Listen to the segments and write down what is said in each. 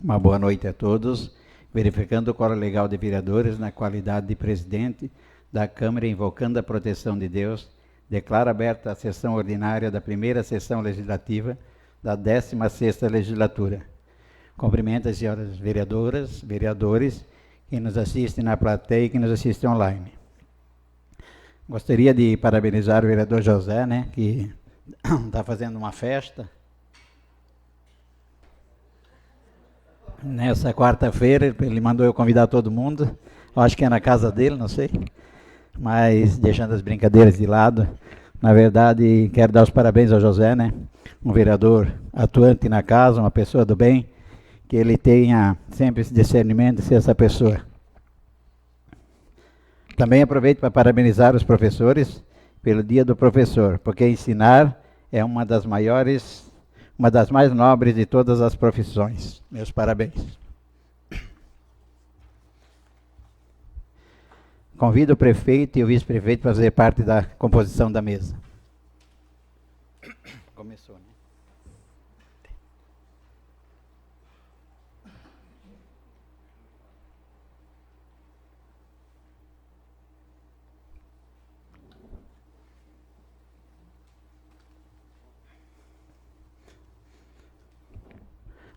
Uma boa noite a todos. Verificando o quórum legal de vereadores na qualidade de presidente da Câmara, invocando a proteção de Deus, declaro aberta a sessão ordinária da primeira sessão legislativa da 16ª legislatura. Cumprimento as senhoras vereadoras, vereadores que nos assistem na plateia e que nos assistem online. Gostaria de parabenizar o vereador José, que está fazendo uma festa nessa quarta-feira. Ele mandou eu convidar todo mundo, acho que é na casa dele, não sei, mas deixando as brincadeiras de lado, na verdade quero dar os parabéns ao José, um vereador atuante na casa, uma pessoa do bem, que ele tenha sempre esse discernimento de ser essa pessoa. Também aproveito para parabenizar os professores pelo Dia do Professor, porque ensinar é uma das mais nobres de todas as profissões. Meus parabéns. Convido o prefeito e o vice-prefeito para fazer parte da composição da mesa. Começou, né?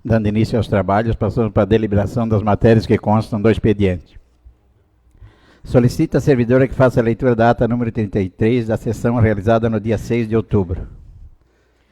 Dando início aos trabalhos, passamos para a deliberação das matérias que constam do expediente. Solicita a servidora que faça a leitura da ata número 33 da sessão realizada no dia 6 de outubro.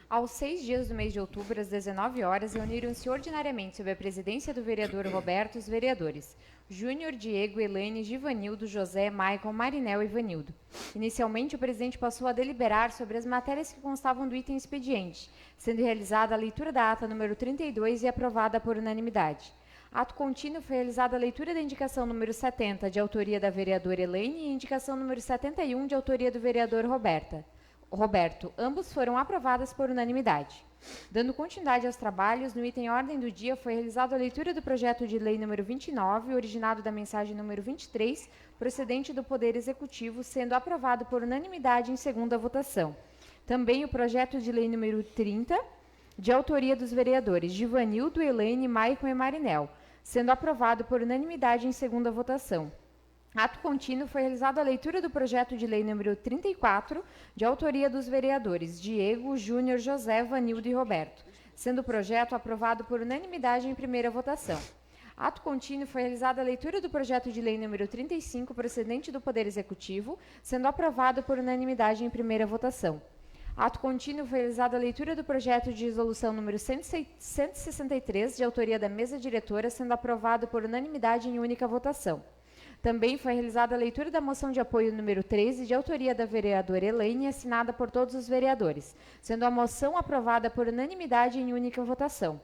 Aos 6 dias do mês de outubro, às 19 horas, reuniram-se ordinariamente sob a presidência do vereador Roberto os vereadores Júnior, Diego, Elaine, Givanildo, José, Maicon, Marinel e Ivanildo. Inicialmente, o presidente passou a deliberar sobre as matérias que constavam do item expediente, sendo realizada a leitura da ata número 32 e aprovada por unanimidade. Ato contínuo foi realizada a leitura da indicação número 70, de autoria da vereadora Elaine, e indicação número 71, de autoria do vereador Roberto. Ambos foram aprovadas por unanimidade. Dando continuidade aos trabalhos, no item ordem do dia foi realizada a leitura do projeto de lei número 29, originado da mensagem número 23, procedente do Poder Executivo, sendo aprovado por unanimidade em segunda votação. Também o projeto de lei número 30, de autoria dos vereadores Givanildo, Elaine, Maicon e Marinel, sendo aprovado por unanimidade em segunda votação. Ato contínuo foi realizada a leitura do projeto de lei número 34, de autoria dos vereadores Diego, Júnior, José, Vanildo e Roberto, sendo o projeto aprovado por unanimidade em primeira votação. Ato contínuo foi realizada a leitura do projeto de lei número 35, procedente do Poder Executivo, sendo aprovado por unanimidade em primeira votação. Ato contínuo foi realizada a leitura do projeto de resolução número 163, de autoria da mesa diretora, sendo aprovado por unanimidade em única votação. Também foi realizada a leitura da moção de apoio número 13, de autoria da vereadora Elaine, assinada por todos os vereadores, sendo a moção aprovada por unanimidade em única votação.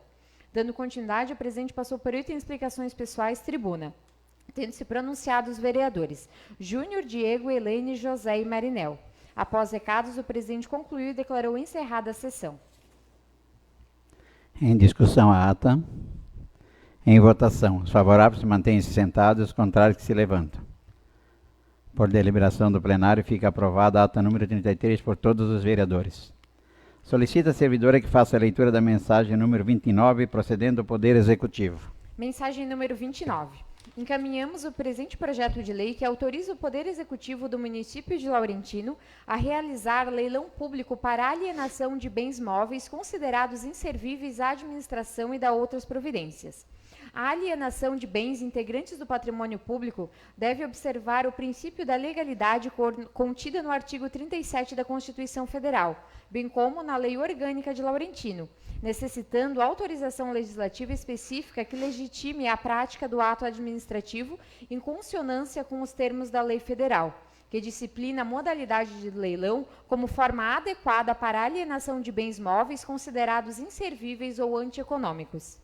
Dando continuidade, o presidente passou por item explicações pessoais, tribuna, tendo se pronunciado os vereadores Júnior, Diego, Elaine, José e Marinel. Após recados, o presidente concluiu e declarou encerrada a sessão. Em discussão a ata. Em votação, os favoráveis mantêm-se sentados, os contrários que se levantam. Por deliberação do plenário, fica aprovada a ata número 33 por todos os vereadores. Solicita a servidora que faça a leitura da mensagem número 29, procedendo do Poder Executivo. Mensagem número 29. Encaminhamos o presente projeto de lei que autoriza o Poder Executivo do município de Laurentino a realizar leilão público para alienação de bens móveis considerados inservíveis à administração e da outras providências. A alienação de bens integrantes do patrimônio público deve observar o princípio da legalidade contida no artigo 37 da Constituição Federal, bem como na Lei Orgânica de Laurentino, necessitando autorização legislativa específica que legitime a prática do ato administrativo em consonância com os termos da lei federal, que disciplina a modalidade de leilão como forma adequada para a alienação de bens móveis considerados inservíveis ou antieconômicos.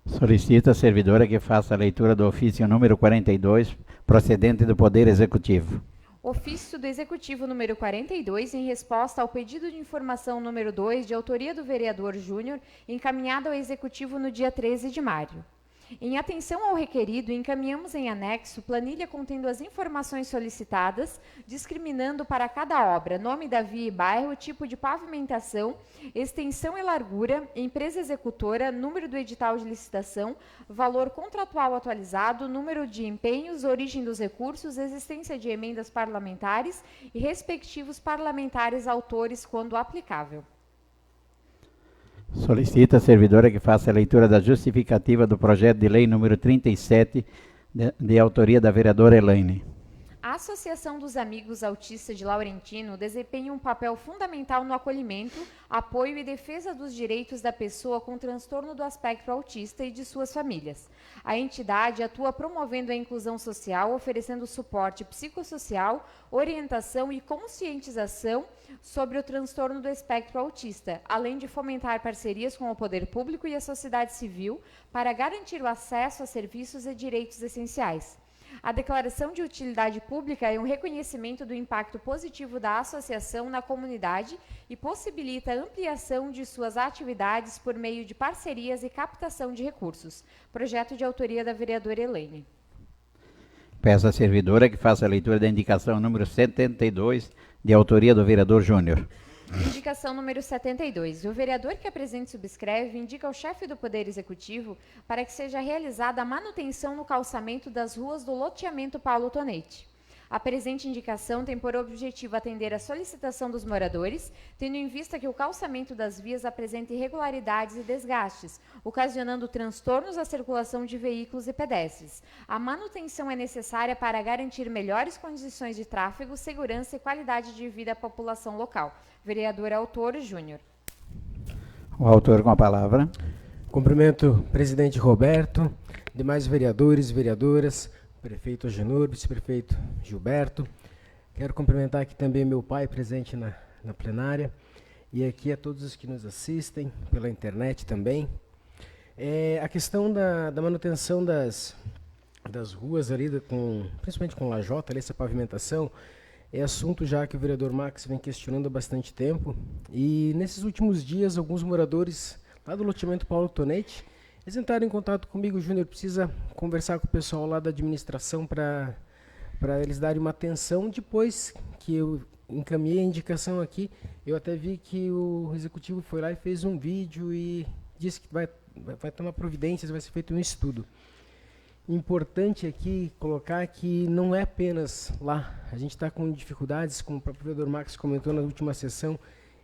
Solicita a servidora que faça a leitura do ofício número 42, procedente do Poder Executivo. Ofício do Executivo número 42, em resposta ao pedido de informação número 2, de autoria do vereador Júnior, encaminhado ao Executivo no dia 13 de maio. Em atenção ao requerido, encaminhamos em anexo planilha contendo as informações solicitadas, discriminando para cada obra nome da via e bairro, tipo de pavimentação, extensão e largura, empresa executora, número do edital de licitação, valor contratual atualizado, número de empenhos, origem dos recursos, existência de emendas parlamentares e respectivos parlamentares autores quando aplicável. Solicita a servidora que faça a leitura da justificativa do projeto de lei número 37, de autoria da vereadora Elaine. A Associação dos Amigos Autistas de Laurentino desempenha um papel fundamental no acolhimento, apoio e defesa dos direitos da pessoa com transtorno do espectro autista e de suas famílias. A entidade atua promovendo a inclusão social, oferecendo suporte psicossocial, orientação e conscientização sobre o transtorno do espectro autista, além de fomentar parcerias com o poder público e a sociedade civil para garantir o acesso a serviços e direitos essenciais. A declaração de utilidade pública é um reconhecimento do impacto positivo da associação na comunidade e possibilita a ampliação de suas atividades por meio de parcerias e captação de recursos. Projeto de autoria da vereadora Elaine. Peço à servidora que faça a leitura da indicação número 72, de autoria do vereador Júnior. Indicação número 72. O vereador que apresenta e subscreve indica ao chefe do Poder Executivo para que seja realizada a manutenção no calçamento das ruas do loteamento Paulo Tonetti. A presente indicação tem por objetivo atender à solicitação dos moradores, tendo em vista que o calçamento das vias apresenta irregularidades e desgastes, ocasionando transtornos à circulação de veículos e pedestres. A manutenção é necessária para garantir melhores condições de tráfego, segurança e qualidade de vida à população local. Vereador Autor Júnior. O autor com a palavra. Cumprimento o presidente Roberto, demais vereadores e vereadoras, prefeito Agenor, vice-prefeito Gilberto. Quero cumprimentar aqui também meu pai, presente na plenária, e aqui a todos os que nos assistem pela internet também. A questão da manutenção das ruas ali, principalmente com lajota, ali, essa pavimentação, é assunto já que o vereador Max vem questionando há bastante tempo. E nesses últimos dias, alguns moradores lá do loteamento Paulo Tonetti, eles entraram em contato comigo. Júnior, precisa conversar com o pessoal lá da administração para eles darem uma atenção. Depois que eu encaminhei a indicação aqui, eu até vi que o executivo foi lá e fez um vídeo e disse que vai tomar providências, vai ser feito um estudo. Importante aqui colocar que não é apenas lá. A gente está com dificuldades, como o próprio vereador Max comentou na última sessão,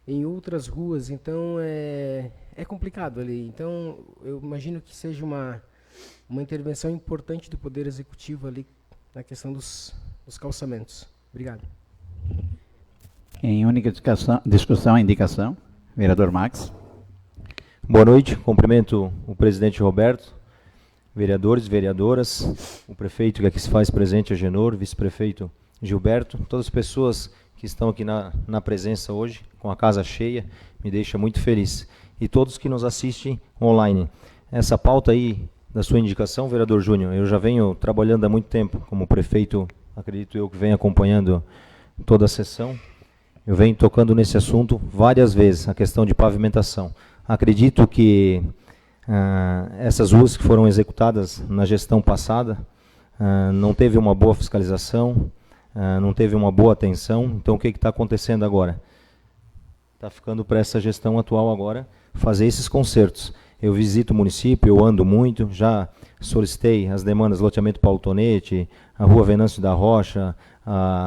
em outras ruas, então é complicado ali. Então eu imagino que seja uma intervenção importante do Poder Executivo ali na questão dos calçamentos. Obrigado. Em única discussão, a indicação. Vereador Max. Boa noite, cumprimento o presidente Roberto, vereadores, vereadoras, o prefeito que aqui se faz presente, Agenor, vice-prefeito Gilberto, todas as pessoas que estão aqui na presença hoje, com a casa cheia, me deixa muito feliz. E todos que nos assistem online. Essa pauta aí da sua indicação, vereador Júnior, eu já venho trabalhando há muito tempo como prefeito, acredito eu que venho acompanhando toda a sessão. Eu venho tocando nesse assunto várias vezes, a questão de pavimentação. Acredito que essas ruas que foram executadas na gestão passada não teve uma boa fiscalização, não teve uma boa atenção. Então o que está acontecendo agora? Está ficando para essa gestão atual agora fazer esses consertos. Eu visito o município, eu ando muito, já solicitei as demandas do loteamento Paulo Tonetti, a rua Venâncio da Rocha,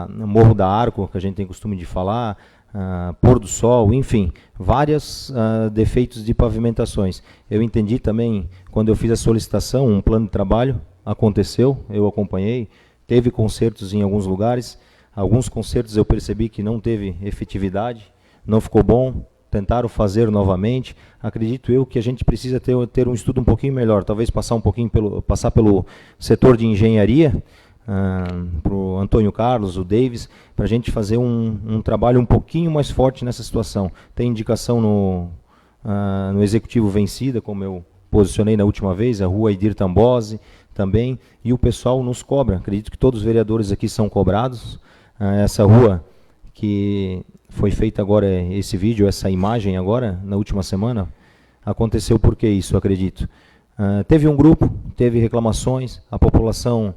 Morro da Arco, que a gente tem costume de falar, Pôr do Sol, enfim, vários defeitos de pavimentações. Eu entendi também, quando eu fiz a solicitação, um plano de trabalho aconteceu, eu acompanhei, teve consertos em alguns lugares, alguns consertos eu percebi que não teve efetividade, não ficou bom, tentaram fazer novamente. Acredito eu que a gente precisa ter um estudo um pouquinho melhor, talvez passar pelo setor de engenharia, para o Antônio Carlos, o Davis, para a gente fazer um trabalho um pouquinho mais forte nessa situação. Tem indicação no Executivo Vencida, como eu posicionei na última vez, a rua Edir Tambose também, e o pessoal nos cobra. Acredito que todos os vereadores aqui são cobrados. Essa rua que foi feita agora, esse vídeo, essa imagem agora, na última semana, aconteceu por que isso, acredito? Teve um grupo, teve reclamações, a população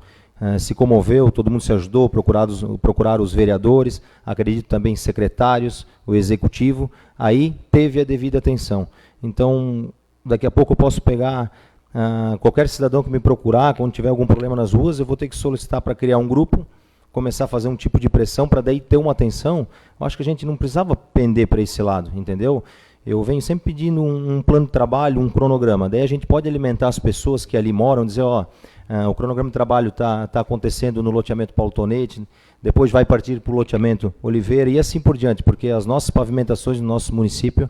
se comoveu, todo mundo se ajudou, procuraram os vereadores, acredito também secretários, o executivo, aí teve a devida atenção. Então, daqui a pouco eu posso pegar qualquer cidadão que me procurar, quando tiver algum problema nas ruas, eu vou ter que solicitar para criar um grupo, começar a fazer um tipo de pressão para daí ter uma atenção. Eu acho que a gente não precisava pender para esse lado, entendeu? Eu venho sempre pedindo um plano de trabalho, um cronograma. Daí a gente pode alimentar as pessoas que ali moram, dizer, ó, o cronograma de trabalho está acontecendo no loteamento Paulo Tonetti, depois vai partir para o loteamento Oliveira e assim por diante, porque as nossas pavimentações no nosso município,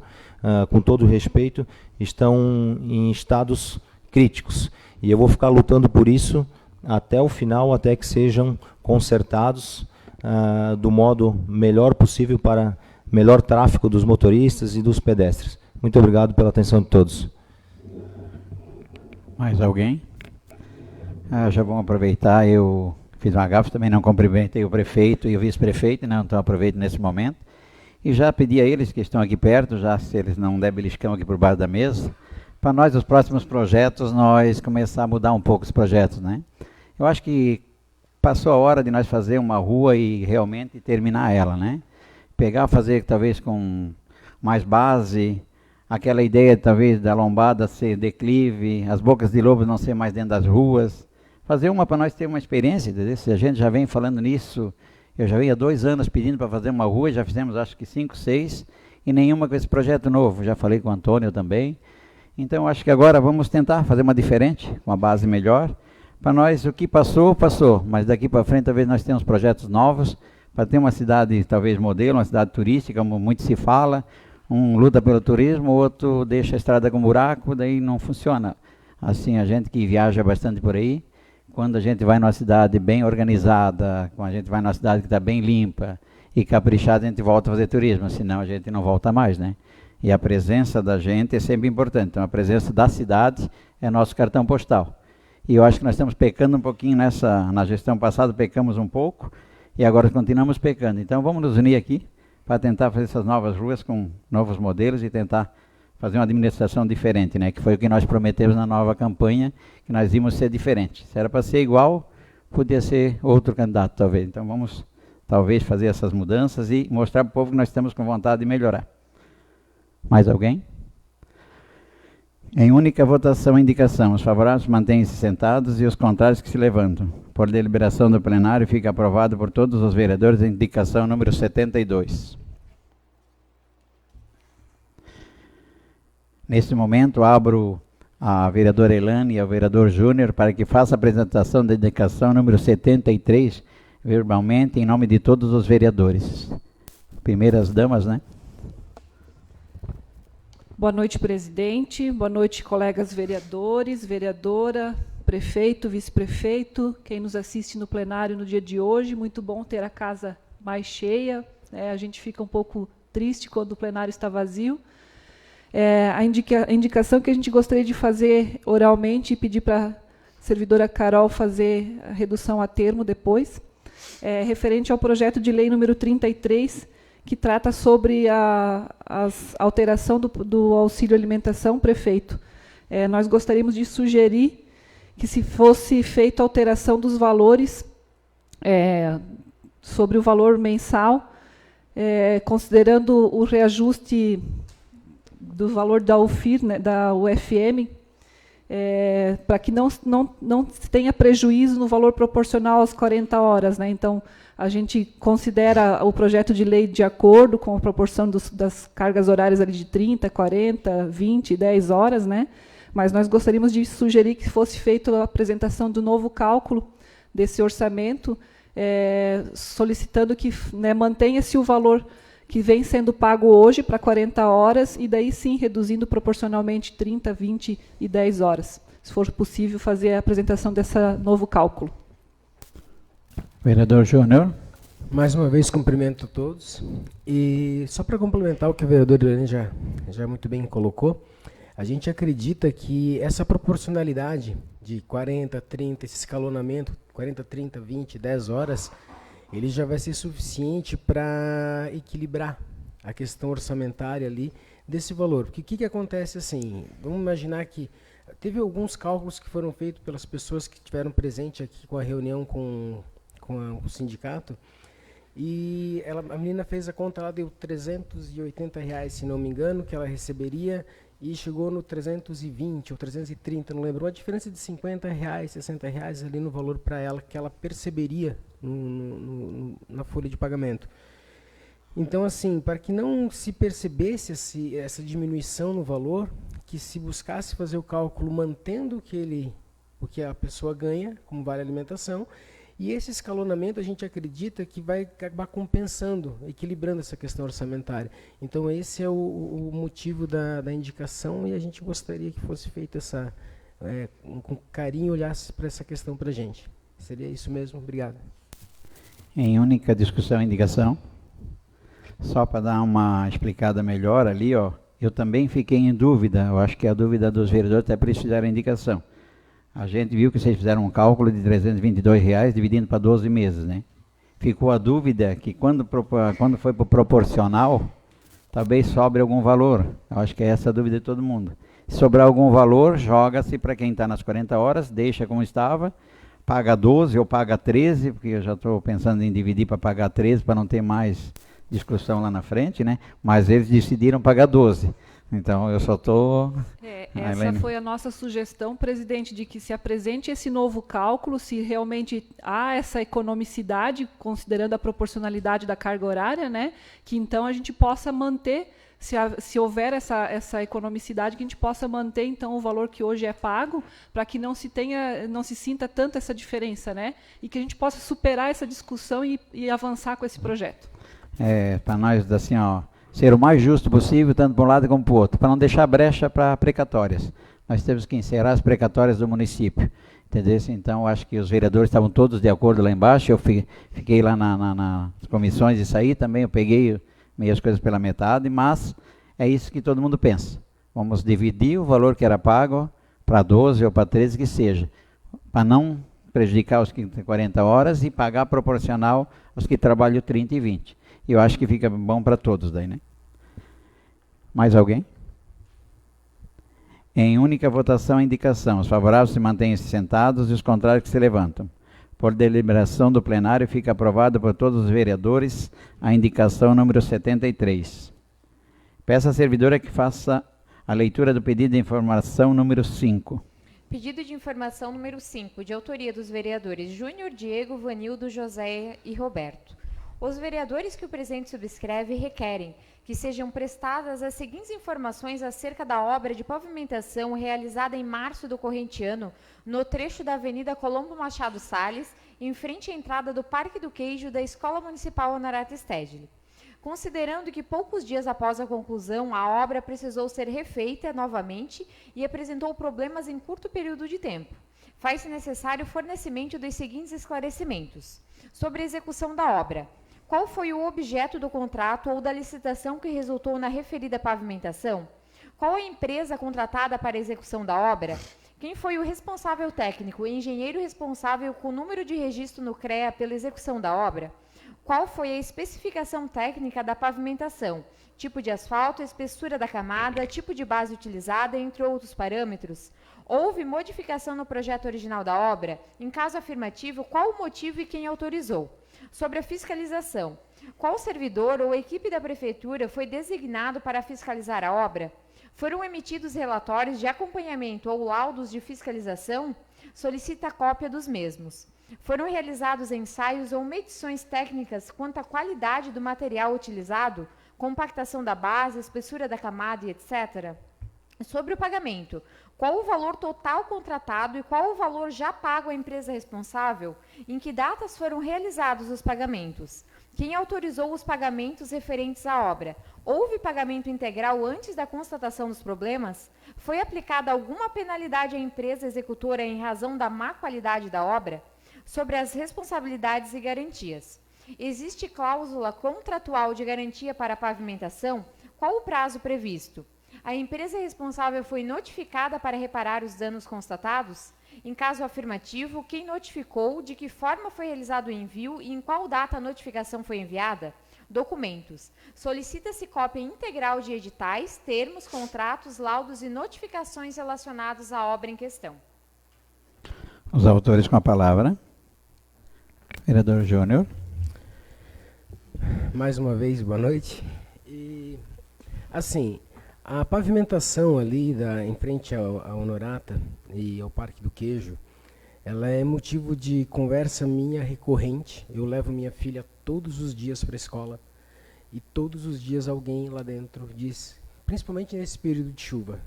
com todo respeito, estão em estados críticos. E eu vou ficar lutando por isso até o final, até que sejam consertados do modo melhor possível para melhor tráfego dos motoristas e dos pedestres. Muito obrigado pela atenção de todos. Mais alguém? Já vamos aproveitar, eu fiz uma gafe, também não cumprimentei o prefeito e o vice-prefeito, né, então aproveito nesse momento. E já pedi a eles que estão aqui perto, já se eles não der beliscão aqui por baixo da mesa, para nós, os próximos projetos, nós começar a mudar um pouco os projetos, né? Eu acho que passou a hora de nós fazer uma rua e realmente terminar ela, né? Pegar, fazer talvez com mais base, aquela ideia talvez da lombada ser declive, as bocas de lobo não ser mais dentro das ruas, fazer uma para nós ter uma experiência, entendeu? Se a gente já vem falando nisso, eu já venho há 2 anos pedindo para fazer uma rua, já fizemos acho que 5, 6, e nenhuma com esse projeto novo, já falei com o Antônio também, então acho que agora vamos tentar fazer uma diferente, uma base melhor, para nós o que passou, passou, mas daqui para frente talvez nós tenhamos projetos novos, para ter uma cidade talvez modelo, uma cidade turística, como muito se fala, um luta pelo turismo, o outro deixa a estrada com buraco, daí não funciona. Assim, a gente que viaja bastante por aí, quando a gente vai numa cidade bem organizada, quando a gente vai numa cidade que está bem limpa e caprichada, a gente volta a fazer turismo, senão a gente não volta mais, né? E a presença da gente é sempre importante, então a presença da cidade é nosso cartão postal. E eu acho que nós estamos pecando um pouquinho na gestão passada, pecamos um pouco, e agora continuamos pecando. Então vamos nos unir aqui para tentar fazer essas novas ruas com novos modelos e tentar fazer uma administração diferente, né? Que foi o que nós prometemos na nova campanha, que nós íamos ser diferentes. Se era para ser igual, podia ser outro candidato talvez. Então vamos talvez fazer essas mudanças e mostrar para o povo que nós estamos com vontade de melhorar. Mais alguém? Em única votação, indicação. Os favoráveis mantêm-se sentados e os contrários que se levantam. Por deliberação do plenário, fica aprovado por todos os vereadores a indicação número 72. Neste momento, abro a vereadora Elane e ao vereador Júnior para que faça a apresentação da indicação número 73, verbalmente, em nome de todos os vereadores. Primeiras damas, né? Boa noite, presidente. Boa noite, colegas vereadores, vereadora, prefeito, vice-prefeito, quem nos assiste no plenário no dia de hoje. Muito bom ter a casa mais cheia. A gente fica um pouco triste quando o plenário está vazio. A indicação que a gente gostaria de fazer oralmente e pedir para a servidora Carol fazer a redução a termo depois, referente ao projeto de lei número 33, que trata sobre a alteração do auxílio alimentação, prefeito. Nós gostaríamos de sugerir que se fosse feita a alteração dos valores sobre o valor mensal, considerando o reajuste do valor da UFIR, né, da UFM, para que não tenha prejuízo no valor proporcional às 40 horas. Né? Então, a gente considera o projeto de lei de acordo com a proporção das cargas horárias ali de 30, 40, 20, 10 horas, né? Mas nós gostaríamos de sugerir que fosse feita a apresentação do novo cálculo desse orçamento, solicitando que, né, mantenha-se o valor que vem sendo pago hoje para 40 horas e daí sim reduzindo proporcionalmente 30, 20 e 10 horas, se for possível fazer a apresentação desse novo cálculo. Vereador Júnior. Mais uma vez, cumprimento a todos. E só para complementar o que o vereador Irene já muito bem colocou, a gente acredita que essa proporcionalidade de 40, 30, esse escalonamento, 40, 30, 20, 10 horas, ele já vai ser suficiente para equilibrar a questão orçamentária ali desse valor. Porque o que acontece assim? Vamos imaginar que teve alguns cálculos que foram feitos pelas pessoas que estiveram presentes aqui com a reunião com o sindicato, e a menina fez a conta, ela deu R$380, se não me engano, que ela receberia, e chegou no 320 ou 330, não lembro, uma diferença de R$50, R$60 ali no valor para ela, que ela perceberia na folha de pagamento. Então, assim, para que não se percebesse essa diminuição no valor, que se buscasse fazer o cálculo mantendo o que a pessoa ganha, como vale a alimentação, e esse escalonamento a gente acredita que vai acabar compensando, equilibrando essa questão orçamentária. Então esse é o motivo da indicação, e a gente gostaria que fosse feita com carinho, olhasse para essa questão para a gente. Seria isso mesmo, obrigado. Em única discussão e indicação, só para dar uma explicada melhor ali, ó, eu também fiquei em dúvida, eu acho que a dúvida dos vereadores até por isso fizeram a indicação. A gente viu que vocês fizeram um cálculo de R$322 dividindo para 12 meses, né? Ficou a dúvida que quando foi para o proporcional, talvez sobre algum valor. Eu acho que é essa a dúvida de todo mundo. Se sobrar algum valor, joga-se para quem está nas 40 horas, deixa como estava, paga 12 ou paga 13, porque eu já estou pensando em dividir para pagar 13, para não ter mais discussão lá na frente, né? Mas eles decidiram pagar 12. Então, eu só estou... Essa foi a nossa sugestão, presidente, de que se apresente esse novo cálculo, se realmente há essa economicidade, considerando a proporcionalidade da carga horária, né, que então a gente possa manter, se houver essa economicidade, que a gente possa manter então o valor que hoje é pago, para que não se sinta tanto essa diferença, né, e que a gente possa superar essa discussão e avançar com esse projeto. Para nós, assim, ó, ser o mais justo possível, tanto para um lado como para o outro, para não deixar brecha para precatórias. Nós temos que encerrar as precatórias do município, entendeu? Então, acho que os vereadores estavam todos de acordo lá embaixo, eu fiquei lá nas comissões e saí também, eu peguei meio as coisas pela metade, mas é isso que todo mundo pensa. Vamos dividir o valor que era pago para 12 ou para 13, que seja, para não prejudicar os que têm 40 horas e pagar proporcional aos que trabalham 30 e 20. Eu acho que fica bom para todos daí, né? Mais alguém? Em única votação, a indicação. Os favoráveis se mantêm-se sentados e os contrários que se levantam. Por deliberação do plenário, fica aprovada por todos os vereadores a indicação número 73. Peço à servidora que faça a leitura do pedido de informação número 5. Pedido de informação número 5, de autoria dos vereadores Júnior, Diego, Vanildo, José e Roberto. Os vereadores que o presente subscreve requerem que sejam prestadas as seguintes informações acerca da obra de pavimentação realizada em março do corrente ano no trecho da Avenida Colombo Machado Salles, em frente à entrada do Parque do Queijo da Escola Municipal Honorato Stedley. Considerando que poucos dias após a conclusão, a obra precisou ser refeita novamente e apresentou problemas em curto período de tempo, faz-se necessário o fornecimento dos seguintes esclarecimentos. Sobre a execução da obra: qual foi o objeto do contrato ou da licitação que resultou na referida pavimentação? Qual a empresa contratada para a execução da obra? Quem foi o responsável técnico e engenheiro responsável com o número de registro no CREA pela execução da obra? Qual foi a especificação técnica da pavimentação? Tipo de asfalto, espessura da camada, tipo de base utilizada, entre outros parâmetros? Houve modificação no projeto original da obra? Em caso afirmativo, qual o motivo e quem autorizou? Sobre a fiscalização: qual servidor ou equipe da Prefeitura foi designado para fiscalizar a obra? Foram emitidos relatórios de acompanhamento ou laudos de fiscalização? Solicita cópia dos mesmos. Foram realizados ensaios ou medições técnicas quanto à qualidade do material utilizado, compactação da base, espessura da camada e etc.? Sobre o pagamento: qual o valor total contratado e qual o valor já pago à empresa responsável? Em que datas foram realizados os pagamentos? Quem autorizou os pagamentos referentes à obra? Houve pagamento integral antes da constatação dos problemas? Foi aplicada alguma penalidade à empresa executora em razão da má qualidade da obra? Sobre as responsabilidades e garantias: existe cláusula contratual de garantia para a pavimentação? Qual o prazo previsto? A empresa responsável foi notificada para reparar os danos constatados? Em caso afirmativo, quem notificou, de que forma foi realizado o envio e em qual data a notificação foi enviada? Documentos. Solicita-se cópia integral de editais, termos, contratos, laudos e notificações relacionados à obra em questão. Os autores com a palavra. Vereador Júnior. Mais uma vez, boa noite. E, assim, a pavimentação ali em frente ao Honorata e ao Parque do Queijo, ela é motivo de conversa minha recorrente. Eu levo minha filha todos os dias para a escola e todos os dias alguém lá dentro diz, principalmente nesse período de chuva,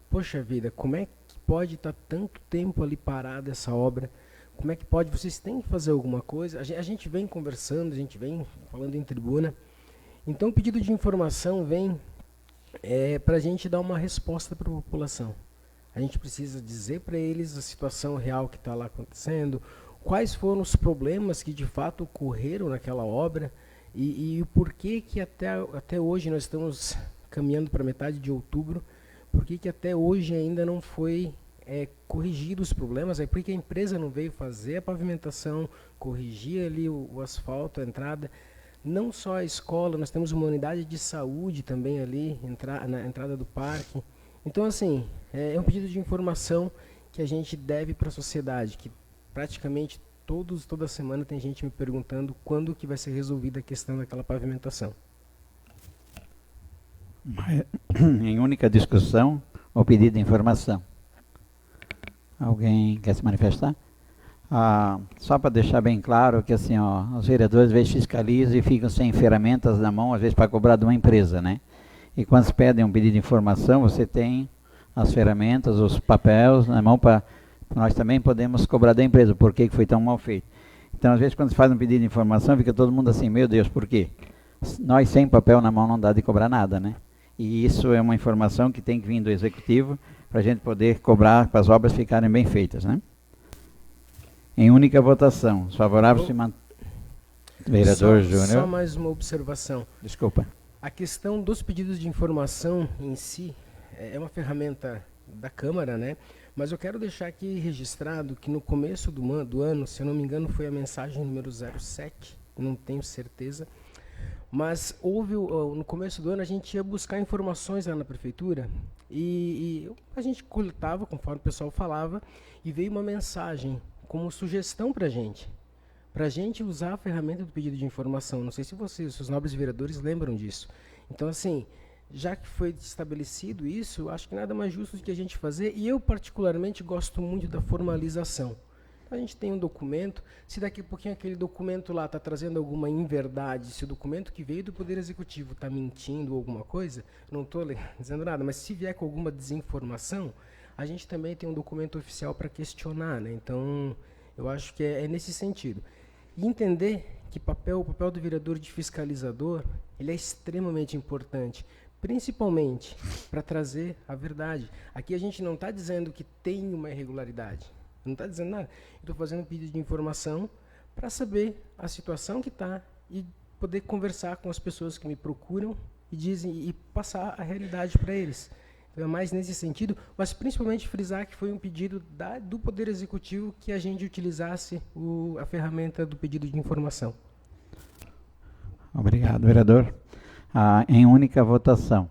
poxa vida, como é que pode estar tanto tempo ali parada essa obra? Como é que pode? Vocês têm que fazer alguma coisa? A gente vem conversando, a gente vem falando em tribuna. Então o pedido de informação vem para a gente dar uma resposta para a população. A gente precisa dizer para eles a situação real que está lá acontecendo, quais foram os problemas que de fato ocorreram naquela obra e o porquê que até hoje nós estamos caminhando para metade de outubro, porquê que até hoje ainda não foi corrigido os problemas, porque a empresa não veio fazer a pavimentação, corrigir ali o asfalto, a entrada. Não só a escola, nós temos uma unidade de saúde também ali, na entrada do parque. Então, assim, é um pedido de informação que a gente deve para a sociedade, que praticamente toda semana tem gente me perguntando quando que vai ser resolvida a questão daquela pavimentação. Em única discussão, o pedido de informação. Alguém quer se manifestar? Só para deixar bem claro que assim, os vereadores às vezes fiscalizam e ficam sem ferramentas na mão, às vezes para cobrar de uma empresa, né? E quando se pedem um pedido de informação, você tem as ferramentas, os papéis na mão para nós também podemos cobrar da empresa, por que foi tão mal feito. Então, às vezes, quando se faz um pedido de informação, fica todo mundo assim, meu Deus, por quê? Nós sem papel na mão não dá de cobrar nada, né? E isso é uma informação que tem que vir do executivo para a gente poder cobrar para as obras ficarem bem feitas, né? Em única votação, os favoráveis se mantêm. Vereador Júnior. Só mais uma observação. Desculpa. A questão dos pedidos de informação em si é uma ferramenta da Câmara, né? Mas eu quero deixar aqui registrado que no começo do ano, se eu não me engano, foi a mensagem número 07, não tenho certeza, mas no começo do ano a gente ia buscar informações lá na prefeitura e a gente coletava conforme o pessoal falava e veio uma mensagem como sugestão para a gente usar a ferramenta do pedido de informação. Não sei se vocês, os nobres vereadores, lembram disso. Então, assim, já que foi estabelecido isso, acho que nada mais justo do que a gente fazer, e eu particularmente gosto muito da formalização. A gente tem um documento, se daqui a pouquinho aquele documento lá está trazendo alguma inverdade, se o documento que veio do Poder Executivo está mentindo ou alguma coisa, não estou dizendo nada, mas se vier com alguma desinformação, a gente também tem um documento oficial para questionar, né? Então, eu acho que é nesse sentido. E entender que o papel do vereador de fiscalizador, ele é extremamente importante, principalmente para trazer a verdade. Aqui a gente não está dizendo que tem uma irregularidade, não está dizendo nada. Estou fazendo um pedido de informação para saber a situação que está e poder conversar com as pessoas que me procuram e passar a realidade para eles. Então é mais nesse sentido, mas principalmente frisar que foi um pedido do Poder Executivo que a gente utilizasse a ferramenta do pedido de informação. Obrigado, vereador. Em única votação,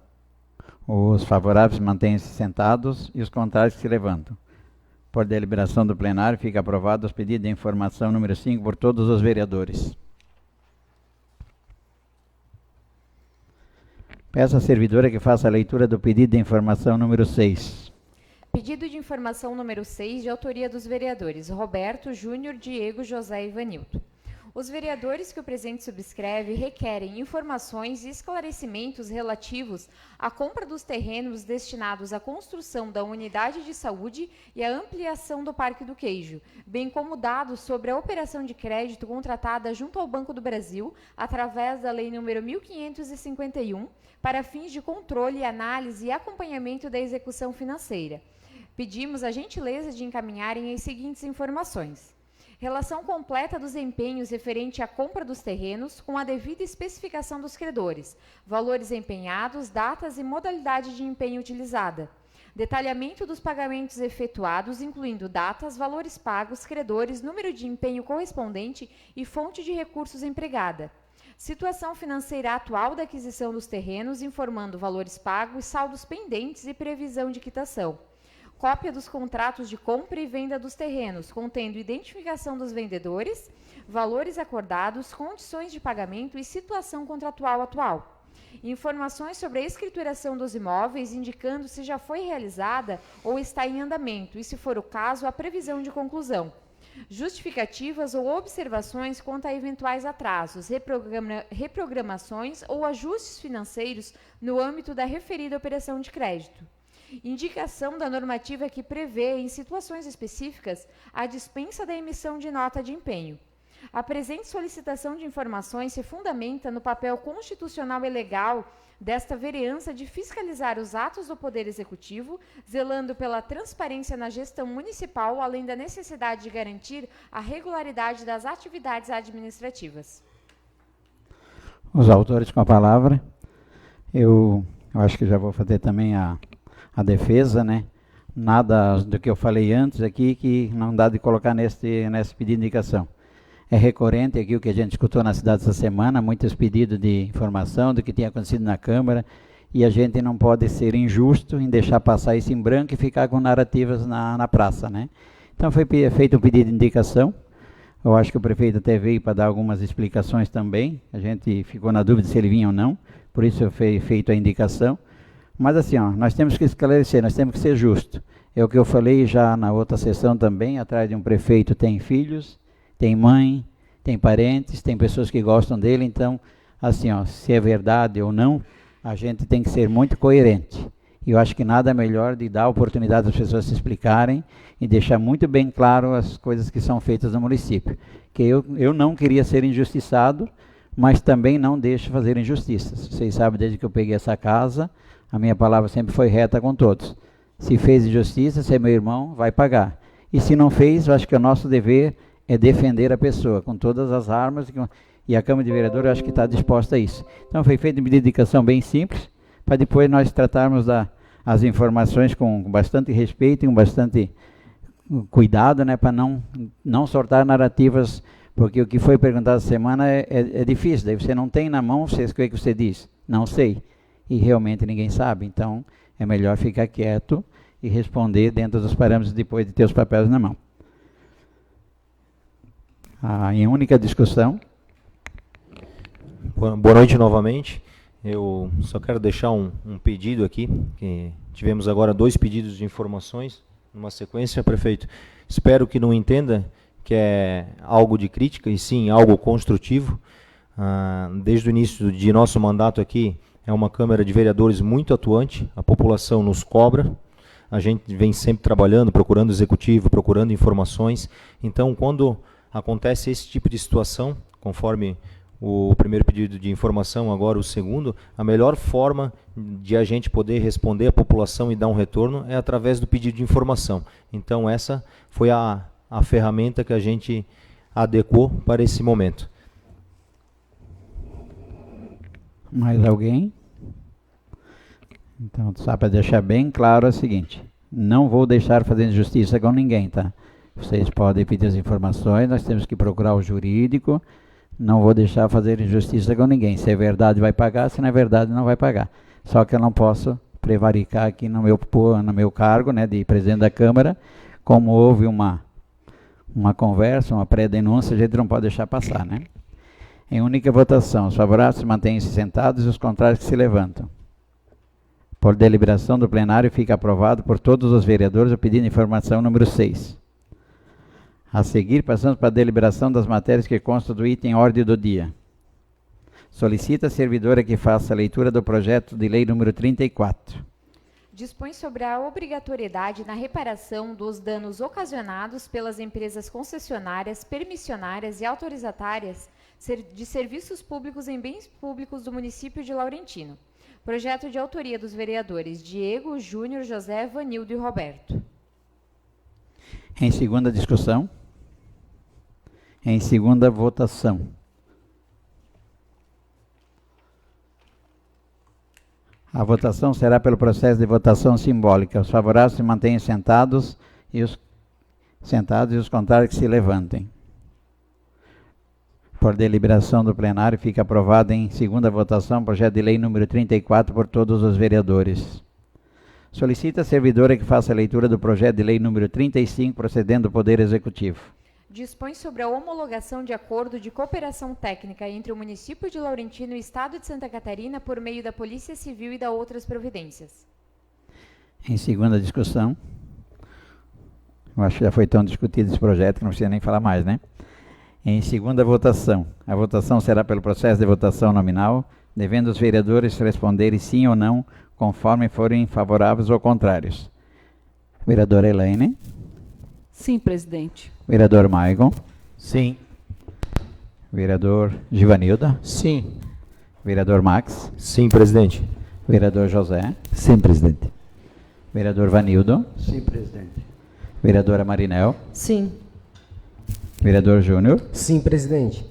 os favoráveis mantêm-se sentados e os contrários se levantam. Por deliberação do plenário, fica aprovado os pedidos de informação número 5 por todos os vereadores. Peço à servidora que faça a leitura do pedido de informação número 6. Pedido de informação número 6, de autoria dos vereadores Roberto, Júnior, Diego, José e Ivanildo. Os vereadores que o presente subscreve requerem informações e esclarecimentos relativos à compra dos terrenos destinados à construção da unidade de saúde e à ampliação do Parque do Queijo, bem como dados sobre a operação de crédito contratada junto ao Banco do Brasil através da Lei nº 1551 para fins de controle, análise e acompanhamento da execução financeira. Pedimos a gentileza de encaminharem as seguintes informações. Relação completa dos empenhos referente à compra dos terrenos com a devida especificação dos credores, valores empenhados, datas e modalidade de empenho utilizada. Detalhamento dos pagamentos efetuados, incluindo datas, valores pagos, credores, número de empenho correspondente e fonte de recursos empregada. Situação financeira atual da aquisição dos terrenos, informando valores pagos, saldos pendentes e previsão de quitação. Cópia dos contratos de compra e venda dos terrenos, contendo identificação dos vendedores, valores acordados, condições de pagamento e situação contratual atual. Informações sobre a escrituração dos imóveis, indicando se já foi realizada ou está em andamento e, se for o caso, a previsão de conclusão. Justificativas ou observações quanto a eventuais atrasos, reprogramações ou ajustes financeiros no âmbito da referida operação de crédito. Indicação da normativa que prevê, em situações específicas, a dispensa da emissão de nota de empenho. A presente solicitação de informações se fundamenta no papel constitucional e legal desta vereança de fiscalizar os atos do Poder Executivo, zelando pela transparência na gestão municipal, além da necessidade de garantir a regularidade das atividades administrativas. Os autores com a palavra. Eu acho que já vou fazer também a defesa, né? Nada do que eu falei antes aqui que não dá de colocar nesse pedido de indicação. É recorrente aqui o que a gente escutou na cidade essa semana, muitos pedidos de informação do que tinha acontecido na Câmara, e a gente não pode ser injusto em deixar passar isso em branco e ficar com narrativas na praça, né? Então foi feito um pedido de indicação. Eu acho que o prefeito até veio para dar algumas explicações também. A gente ficou na dúvida se ele vinha ou não, por isso foi feita a indicação. Mas assim, ó, nós temos que esclarecer, nós temos que ser justos. É o que eu falei já na outra sessão também, atrás de um prefeito tem filhos, tem mãe, tem parentes, tem pessoas que gostam dele, então, assim, ó, se é verdade ou não, a gente tem que ser muito coerente. E eu acho que nada melhor de dar a oportunidade às pessoas se explicarem e deixar muito bem claro as coisas que são feitas no município. Que eu não queria ser injustiçado, mas também não deixo fazer injustiças. Vocês sabem, desde que eu peguei essa casa, a minha palavra sempre foi reta com todos. Se fez injustiça, se é meu irmão, vai pagar. E se não fez, eu acho que o nosso dever é defender a pessoa com todas as armas, e a Câmara de Vereadores eu acho que está disposta a isso. Então foi feita uma dedicação bem simples, para depois nós tratarmos as informações com bastante respeito e com bastante cuidado, né, para não soltar narrativas, porque o que foi perguntado essa semana é difícil, daí você não tem na mão, o que você diz? Não sei, e realmente ninguém sabe, então é melhor ficar quieto e responder dentro dos parâmetros depois de ter os papéis na mão. Em única discussão. Boa noite novamente. Eu só quero deixar um pedido aqui, que tivemos agora 2 pedidos de informações, numa sequência, prefeito. Espero que não entenda que é algo de crítica, e sim algo construtivo. Desde o início de nosso mandato aqui, é uma Câmara de Vereadores muito atuante, a população nos cobra, a gente vem sempre trabalhando, procurando o executivo, procurando informações. Então, quando acontece esse tipo de situação, conforme o primeiro pedido de informação, agora o segundo, a melhor forma de a gente poder responder à população e dar um retorno é através do pedido de informação. Então essa foi a ferramenta que a gente adequou para esse momento. Mais alguém? Então, só para deixar bem claro é o seguinte, não vou deixar fazer injustiça com ninguém, tá? Vocês podem pedir as informações, nós temos que procurar o jurídico, não vou deixar fazer injustiça com ninguém. Se é verdade, vai pagar, se não é verdade, não vai pagar. Só que eu não posso prevaricar aqui no meu cargo, né, de presidente da Câmara, como houve uma conversa, uma pré-denúncia, a gente não pode deixar passar, né? Em única votação, os favoráveis mantêm-se sentados e os contrários que se levantam. Por deliberação do plenário, fica aprovado por todos os vereadores o pedido de informação número 6. A seguir, passamos para a deliberação das matérias que constam do item ordem do dia. Solicita a servidora que faça a leitura do projeto de lei número 34. Dispõe sobre a obrigatoriedade na reparação dos danos ocasionados pelas empresas concessionárias, permissionárias e autorizatárias de serviços públicos em bens públicos do município de Laurentino. Projeto de autoria dos vereadores Diego, Júnior, José, Vanildo e Roberto. Em segunda discussão. Em segunda votação. A votação será pelo processo de votação simbólica. Os favoráveis se mantenham sentados e os contrários que se levantem. Por deliberação do plenário, fica aprovado em segunda votação o projeto de lei número 34 por todos os vereadores. Solicita a servidora que faça a leitura do projeto de lei número 35, procedendo do Poder Executivo. Dispõe sobre a homologação de acordo de cooperação técnica entre o município de Laurentino e o Estado de Santa Catarina por meio da Polícia Civil e da outras providências. Em segunda discussão, eu acho que já foi tão discutido esse projeto que não precisa nem falar mais, né? Em segunda votação, a votação será pelo processo de votação nominal, devendo os vereadores responderem sim ou não, conforme forem favoráveis ou contrários. Vereadora Elaine. Sim, presidente. Vereador Maicon. Sim. Vereador Givanildo. Sim. Vereador Max. Sim, presidente. Vereador José. Sim, presidente. Vereador Vanildo. Sim, presidente. Vereadora Marinel. Sim. Vereador Júnior. Sim, presidente.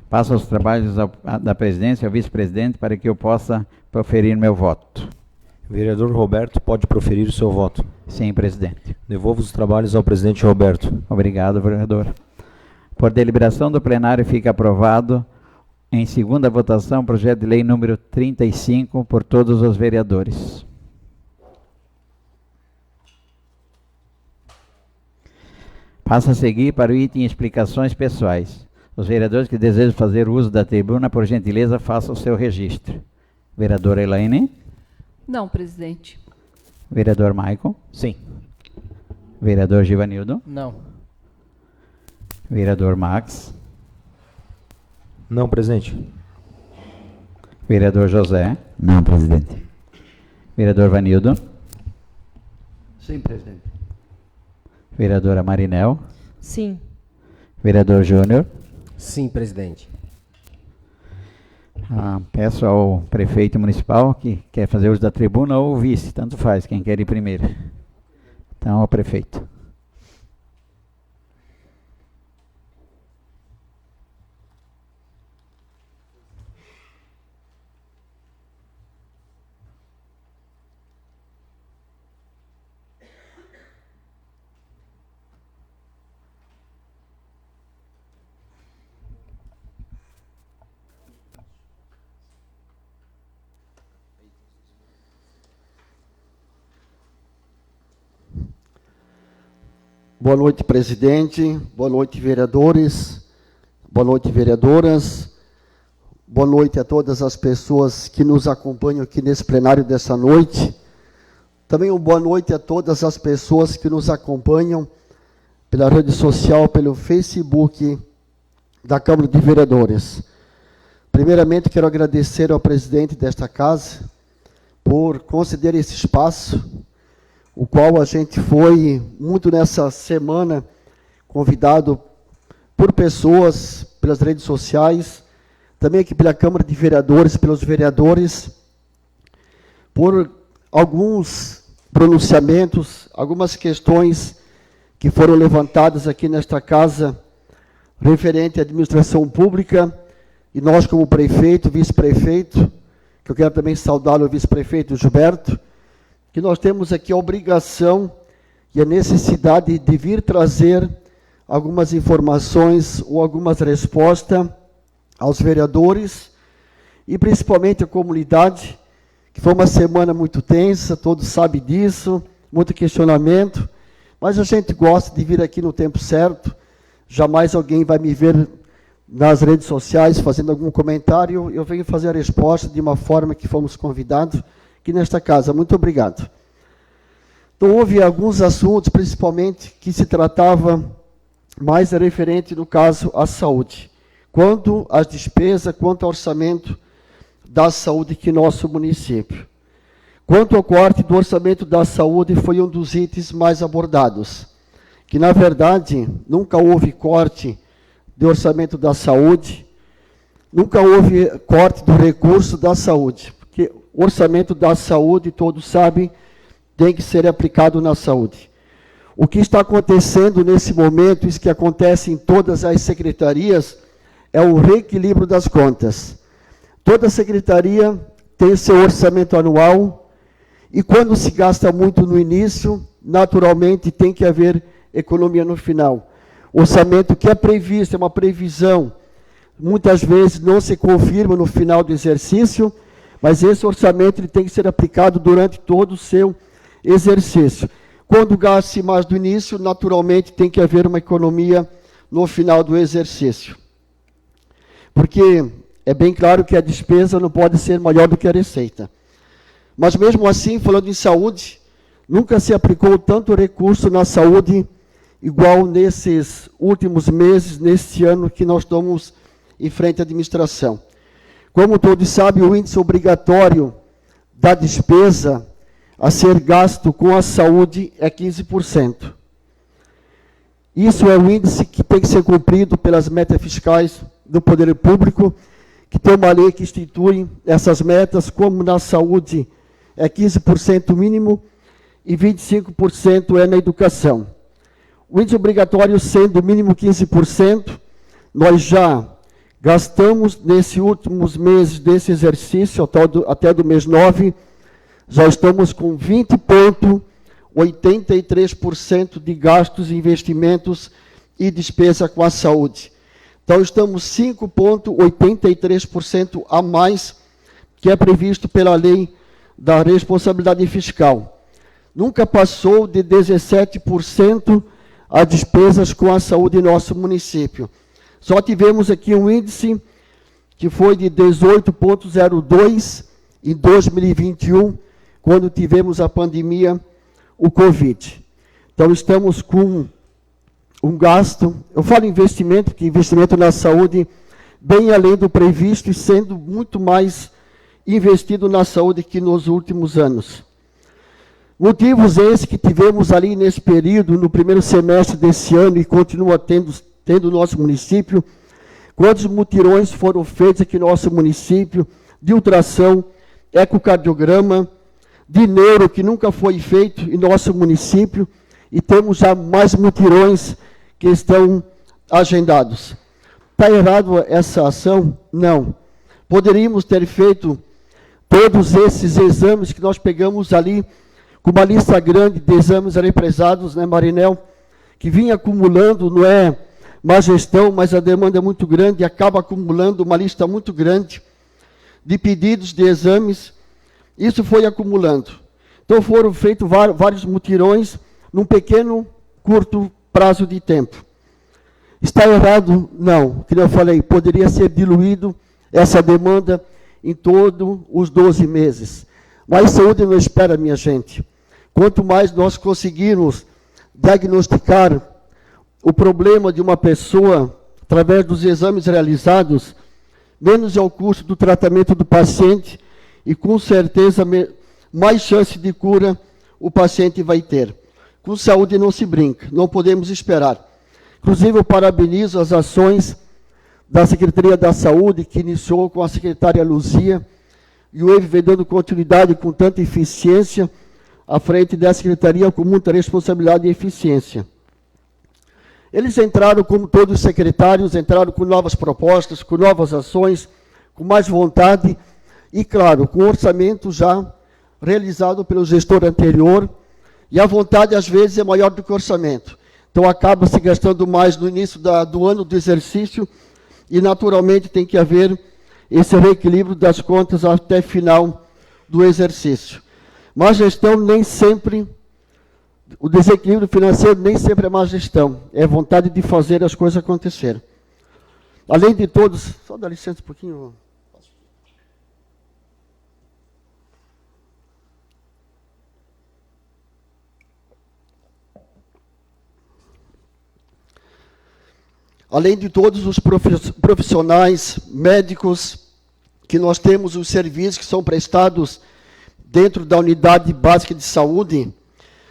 Passo os trabalhos da presidência ao vice-presidente para que eu possa proferir meu voto. Vereador Roberto, pode proferir o seu voto. Sim, presidente. Devolvo os trabalhos ao presidente Roberto. Obrigado, vereador. Por deliberação do plenário, fica aprovado em segunda votação o projeto de lei número 35 por todos os vereadores. Passa a seguir para o item explicações pessoais. Os vereadores que desejam fazer uso da tribuna, por gentileza, façam o seu registro. Vereadora Elaine. Não, presidente. Vereador Maicon. Sim. Vereador Givanildo. Não. Vereador Max. Não, presidente. Vereador José. Não, presidente. Vereador Vanildo. Sim, presidente. Vereadora Marinel. Sim. Vereador Júnior. Sim, presidente. Peço ao prefeito municipal que quer fazer uso da tribuna ou o vice, tanto faz, quem quer ir primeiro. Então, ao prefeito. Boa noite, presidente. Boa noite, vereadores. Boa noite, vereadoras. Boa noite a todas as pessoas que nos acompanham aqui nesse plenário dessa noite. Também uma boa noite a todas as pessoas que nos acompanham pela rede social, pelo Facebook da Câmara de Vereadores. Primeiramente, quero agradecer ao presidente desta casa por conceder esse espaço, o qual a gente foi muito nessa semana convidado por pessoas, pelas redes sociais, também aqui pela Câmara de Vereadores, pelos vereadores, por alguns pronunciamentos, algumas questões que foram levantadas aqui nesta casa, referente à administração pública, e nós como prefeito, vice-prefeito, que eu quero também saudar o vice-prefeito Gilberto, que nós temos aqui a obrigação e a necessidade de vir trazer algumas informações ou algumas respostas aos vereadores e principalmente à comunidade, que foi uma semana muito tensa, todos sabem disso, muito questionamento, mas a gente gosta de vir aqui no tempo certo, jamais alguém vai me ver nas redes sociais fazendo algum comentário, eu venho fazer a resposta de uma forma que fomos convidados aqui nesta casa. Muito obrigado. Então, houve alguns assuntos, principalmente, que se tratava mais referente, no caso, à saúde. Quanto às despesas, quanto ao orçamento da saúde aqui no nosso município. Quanto ao corte do orçamento da saúde, foi um dos itens mais abordados. Que, na verdade, nunca houve corte de orçamento da saúde, nunca houve corte do recurso da saúde. Porque o orçamento da saúde, todos sabem, tem que ser aplicado na saúde. O que está acontecendo nesse momento, isso que acontece em todas as secretarias, é o reequilíbrio das contas. Toda secretaria tem seu orçamento anual, e quando se gasta muito no início, naturalmente tem que haver economia no final. orçamento que é previsto, é uma previsão, muitas vezes não se confirma no final do exercício, mas esse orçamento ele tem que ser aplicado durante todo o seu exercício. Quando gasta-se mais do início, naturalmente tem que haver uma economia no final do exercício. Porque é bem claro que a despesa não pode ser maior do que a receita. Mas mesmo assim, falando em saúde, nunca se aplicou tanto recurso na saúde igual nesses últimos meses, neste ano que nós estamos em frente à administração. Como todos sabem, o índice obrigatório da despesa a ser gasto com a saúde é 15%. Isso é o índice que tem que ser cumprido pelas metas fiscais do poder público, que tem uma lei que institui essas metas, como na saúde é 15% mínimo e 25% é na educação. O índice obrigatório sendo mínimo 15%, nós já gastamos nesses últimos meses desse exercício, até do mês 9, já estamos com 20,83% de gastos, investimentos e despesa com a saúde. Então, estamos 5,83% a mais que é previsto pela lei da responsabilidade fiscal. Nunca passou de 17% as despesas com a saúde em nosso município. Só tivemos aqui um índice que foi de 18,02% em 2021, quando tivemos a pandemia, o Covid. Então, estamos com um gasto, eu falo investimento, porque investimento na saúde, bem além do previsto e sendo muito mais investido na saúde que nos últimos anos. Motivos esses que tivemos ali nesse período, no primeiro semestre desse ano e continua tendo no nosso município, quantos mutirões foram feitos aqui no nosso município, de ultrassom, ecocardiograma, de neuro, que nunca foi feito em nosso município, e temos já mais mutirões que estão agendados. Está errado essa ação? Não. Poderíamos ter feito todos esses exames que nós pegamos ali, com uma lista grande de exames represados, né, Marinel, que vinha acumulando, não é má gestão, mas a demanda é muito grande e acaba acumulando uma lista muito grande de pedidos de exames. Isso foi acumulando. Então foram feitos vários mutirões num pequeno, curto prazo de tempo. Está errado? Não. Como eu falei, poderia ser diluído essa demanda em todos os 12 meses. Mas saúde não espera, minha gente. Quanto mais nós conseguirmos diagnosticar o problema de uma pessoa através dos exames realizados, menos é o custo do tratamento do paciente e, com certeza, mais chance de cura o paciente vai ter. Com saúde não se brinca, não podemos esperar. Inclusive, eu parabenizo as ações da Secretaria da Saúde, que iniciou com a secretária Luzia, e o EVE vem dando continuidade com tanta eficiência à frente da Secretaria, com muita responsabilidade e eficiência. Eles entraram, como todos os secretários, entraram com novas propostas, com novas ações, com mais vontade e, claro, com orçamento já realizado pelo gestor anterior, e a vontade, às vezes, é maior do que o orçamento. Então, acaba se gastando mais no início do ano do exercício e, naturalmente, tem que haver esse reequilíbrio das contas até final do exercício. Má gestão nem sempre, o desequilíbrio financeiro nem sempre é má gestão, é vontade de fazer as coisas acontecerem. Além de todos, só dá licença um pouquinho. Além de todos os profissionais médicos, que nós temos os serviços que são prestados dentro da unidade básica de saúde,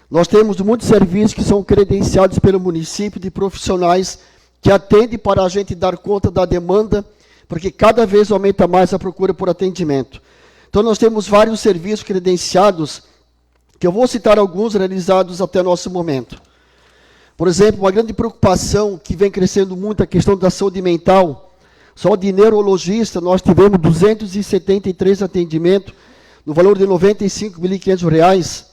nós temos muitos serviços que são credenciados pelo município de profissionais que atendem para a gente dar conta da demanda, porque cada vez aumenta mais a procura por atendimento. Então, nós temos vários serviços credenciados, que eu vou citar alguns realizados até nosso momento. Por exemplo, uma grande preocupação que vem crescendo muito, a questão da saúde mental. Só de neurologista, nós tivemos 273 atendimentos, no valor de R$ 95.500.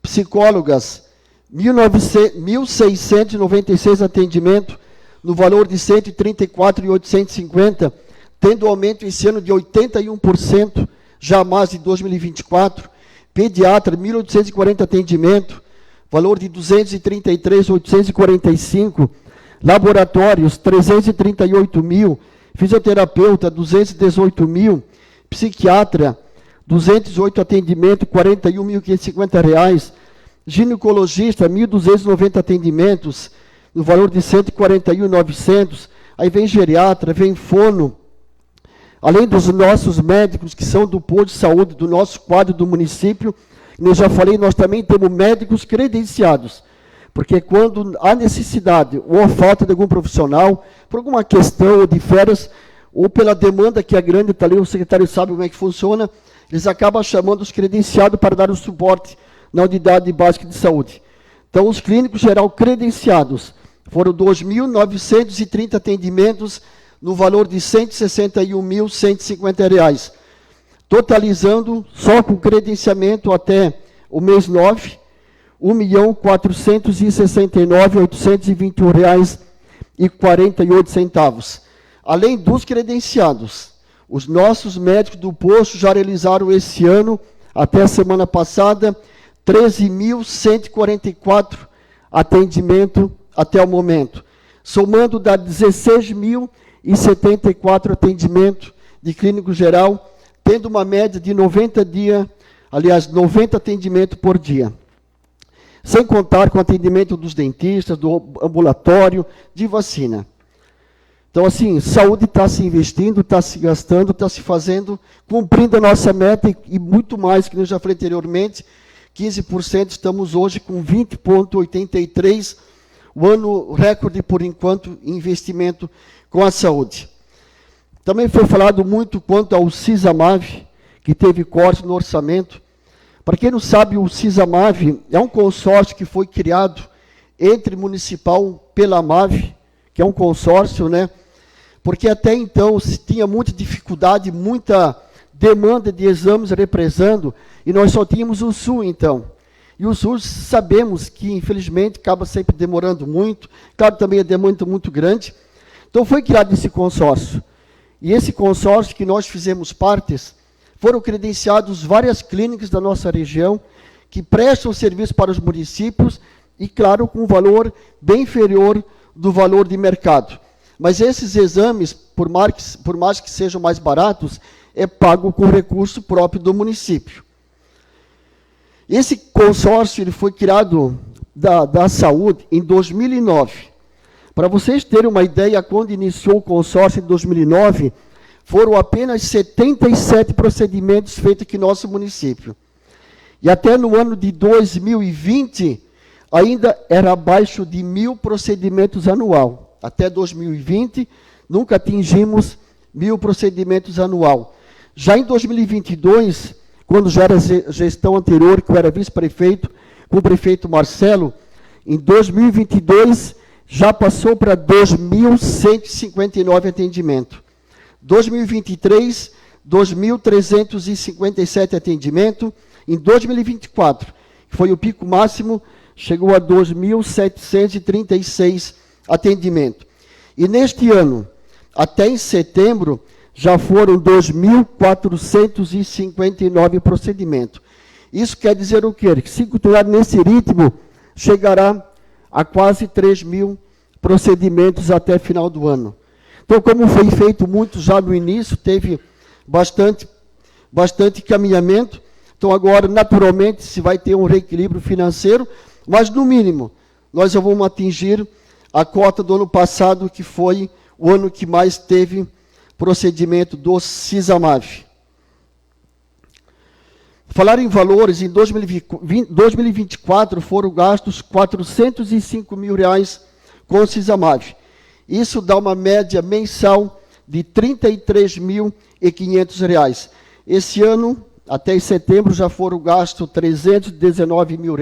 Psicólogas, 1.696 atendimentos, no valor de 134.850, tendo aumento esse ano de 81%, jamais de 2024. Pediatra, 1.840 atendimentos, valor de 233.845. Laboratórios, 338 mil. Fisioterapeuta, 218 mil. Psiquiatra, 208 atendimentos, R$ 41.550. Ginecologista, 1.290 atendimentos, no valor de 141.900. Aí vem geriatra, vem fono. Além dos nossos médicos, que são do posto de saúde, do nosso quadro do município, eu já falei, nós também temos médicos credenciados. Porque quando há necessidade ou a falta de algum profissional, por alguma questão ou de férias, ou pela demanda que é grande, está ali, o secretário sabe como é que funciona, eles acabam chamando os credenciados para dar o suporte na unidade básica de saúde. Então, os clínicos geral credenciados foram 2.930 atendimentos no valor de R$ 161.150, totalizando, só com credenciamento até o mês 9, R$ 1.469.821,48. Além dos credenciados, os nossos médicos do posto já realizaram esse ano, até a semana passada, 13.144 atendimentos até o momento, somando dá 16.074 atendimentos de clínico geral, tendo uma média de 90 atendimentos por dia. Sem contar com o atendimento dos dentistas, do ambulatório, de vacina. Então, assim, saúde está se investindo, está se gastando, está se fazendo, cumprindo a nossa meta e muito mais, que eu já falei anteriormente, 15%, estamos hoje com 20,83%, o ano recorde, por enquanto, em investimento com a saúde. Também foi falado muito quanto ao CISAMAV, que teve corte no orçamento. Para quem não sabe, o CISAMAV é um consórcio que foi criado entre municipal pela MAV, que é um consórcio, né? Porque até então se tinha muita dificuldade, muita demanda de exames represando, e nós só tínhamos o SUS, então. E o SUS sabemos que, infelizmente, acaba sempre demorando muito, claro, também a demanda é muito grande. Então foi criado esse consórcio. E esse consórcio que nós fizemos partes, foram credenciados várias clínicas da nossa região, que prestam serviço para os municípios, e, claro, com um valor bem inferior do valor de mercado. Mas esses exames, por mais que sejam mais baratos, é pago com recurso próprio do município. Esse consórcio ele foi criado da saúde em 2009. Para vocês terem uma ideia, quando iniciou o consórcio em 2009, foram apenas 77 procedimentos feitos aqui no nosso município. E até no ano de 2020, ainda era abaixo de 1.000 procedimentos anual. Até 2020, nunca atingimos 1.000 procedimentos anual. Já em 2022, quando já era gestão anterior, que eu era vice-prefeito, com o prefeito Marcelo, em 2022, já passou para 2.159 atendimentos. 2023, 2.357 atendimentos. Em 2024, que foi o pico máximo, chegou a 2.736 atendimentos. E neste ano, até em setembro, já foram 2.459 procedimentos. Isso quer dizer o quê? Que se continuar nesse ritmo, chegará a quase 3.000 procedimentos até final do ano. Então, como foi feito muito já no início, teve bastante caminhamento. Então, agora, naturalmente, se vai ter um reequilíbrio financeiro, mas, no mínimo, nós já vamos atingir a cota do ano passado, que foi o ano que mais teve procedimento do CISAMAV. Falar em valores, em 2024 foram gastos R$ 405 mil com o CISAMAV. Isso dá uma média mensal de R$ 33.500. Esse ano, até em setembro, já foram gastos R$ 319 mil,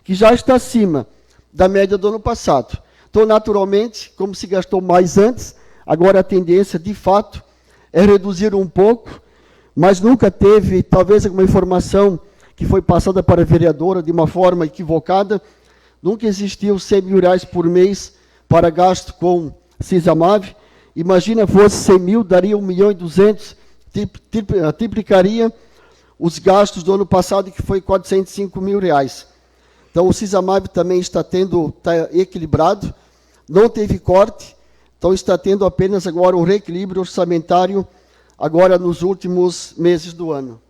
que já está acima da média do ano passado. Então, naturalmente, como se gastou mais antes, agora a tendência, de fato, é reduzir um pouco, mas nunca teve, talvez, alguma informação que foi passada para a vereadora de uma forma equivocada, Nunca existiu R$100.000 por mês para gasto com Cisamav. Imagina fosse 100 mil, daria 1.200.000, triplicaria os gastos do ano passado, que foi R$405.000. Então, o Cisamav também está equilibrado, não teve corte, então está tendo apenas agora um reequilíbrio orçamentário, agora nos últimos meses do ano.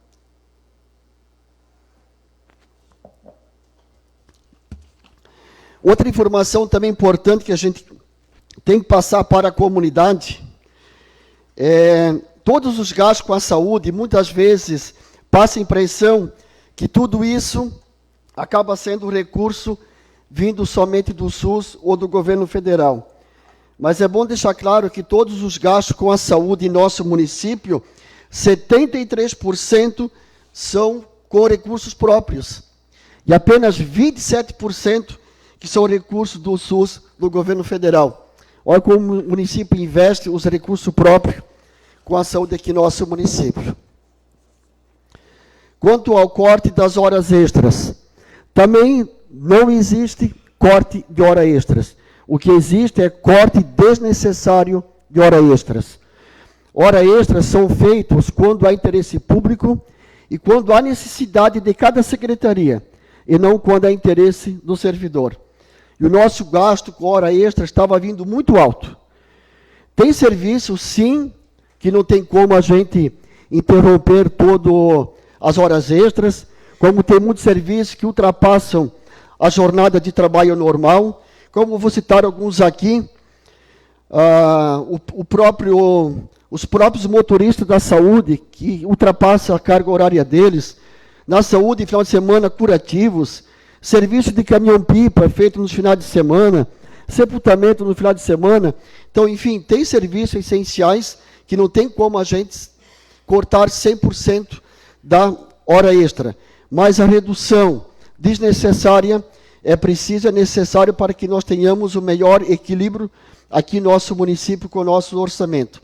Outra informação também importante que a gente tem que passar para a comunidade todos os gastos com a saúde, muitas vezes passa a impressão que tudo isso acaba sendo recurso vindo somente do SUS ou do governo federal. Mas é bom deixar claro que todos os gastos com a saúde em nosso município, 73% são com recursos próprios. E apenas 27% que são recursos do SUS, do governo federal. Olha como o município investe os recursos próprios com a saúde aqui no nosso município. Quanto ao corte das horas extras, também não existe corte de horas extras. O que existe é corte desnecessário de horas extras. Horas extras são feitas quando há interesse público e quando há necessidade de cada secretaria, e não quando há interesse do servidor. E o nosso gasto com hora extra estava vindo muito alto. Tem serviço, sim, que não tem como a gente interromper todas as horas extras, como tem muitos serviços que ultrapassam a jornada de trabalho normal, como vou citar alguns aqui, os próprios motoristas da saúde, que ultrapassam a carga horária deles, na saúde, final de semana, curativos, serviço de caminhão-pipa feito nos finais de semana, sepultamento no final de semana. Então, enfim, tem serviços essenciais que não tem como a gente cortar 100% da hora extra. Mas a redução desnecessária é necessária para que nós tenhamos o melhor equilíbrio aqui no nosso município com o nosso orçamento.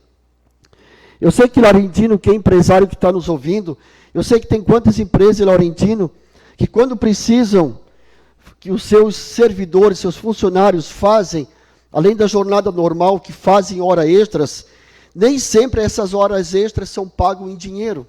Eu sei que Laurentino, que é empresário que está nos ouvindo, eu sei que tem quantas empresas em Laurentino que quando precisam que os seus servidores, seus funcionários fazem, além da jornada normal, que fazem horas extras, nem sempre essas horas extras são pagas em dinheiro.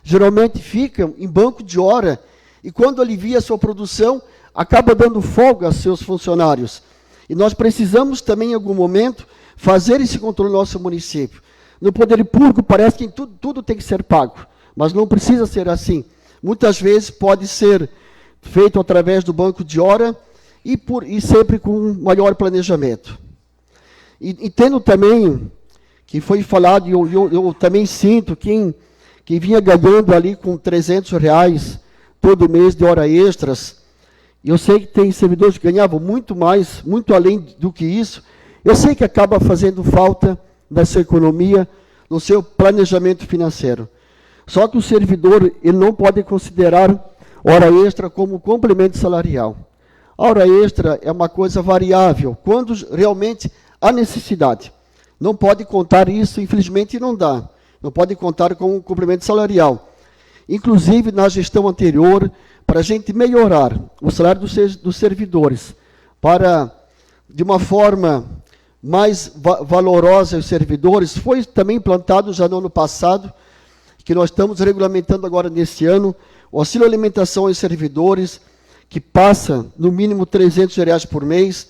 Geralmente ficam em banco de hora e quando alivia a sua produção, acaba dando folga aos seus funcionários. E nós precisamos também, em algum momento, fazer esse controle no nosso município. No poder público parece que tudo tem que ser pago, mas não precisa ser assim. Muitas vezes pode ser feito através do banco de hora e sempre com maior planejamento. E tendo também, que foi falado, e eu também sinto, quem vinha ganhando ali com R$300 todo mês de horas extras, eu sei que tem servidores que ganhavam muito mais, muito além do que isso, eu sei que acaba fazendo falta na sua economia, no seu planejamento financeiro. Só que o servidor ele não pode considerar hora extra como complemento salarial. A hora extra é uma coisa variável, quando realmente há necessidade. Não pode contar isso, infelizmente não dá. Não pode contar com um complemento salarial. Inclusive, na gestão anterior, para a gente melhorar o salário dos servidores, para, de uma forma mais valorosa os servidores, foi também implantado já no ano passado, que nós estamos regulamentando agora nesse ano, o auxílio alimentação aos servidores, que passa no mínimo R$300 por mês.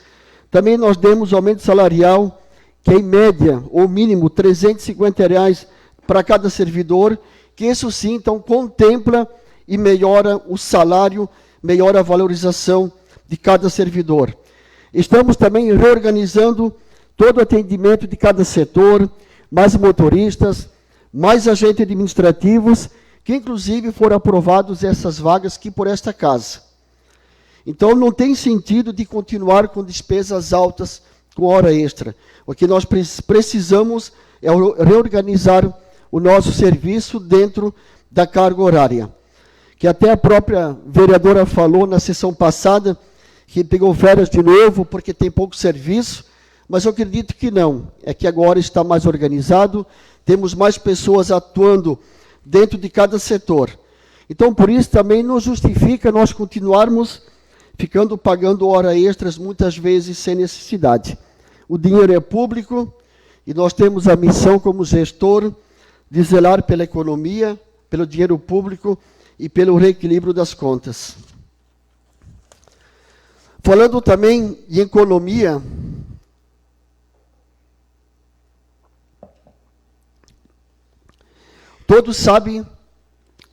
Também nós demos aumento salarial, que é em média, ou mínimo, R$350 para cada servidor, que isso sim, então, contempla e melhora o salário, melhora a valorização de cada servidor. Estamos também reorganizando todo o atendimento de cada setor, mais motoristas, mais agentes administrativos, que inclusive foram aprovados essas vagas aqui por esta casa. Então, não tem sentido de continuar com despesas altas com hora extra. O que nós precisamos é reorganizar o nosso serviço dentro da carga horária. Que até a própria vereadora falou na sessão passada, que pegou férias de novo porque tem pouco serviço, mas eu acredito que não. É que agora está mais organizado, temos mais pessoas atuando dentro de cada setor. Então, por isso também não justifica nós continuarmos ficando pagando horas extras, muitas vezes sem necessidade. O dinheiro é público e nós temos a missão como gestor de zelar pela economia, pelo dinheiro público e pelo reequilíbrio das contas. Falando também em economia, todos sabem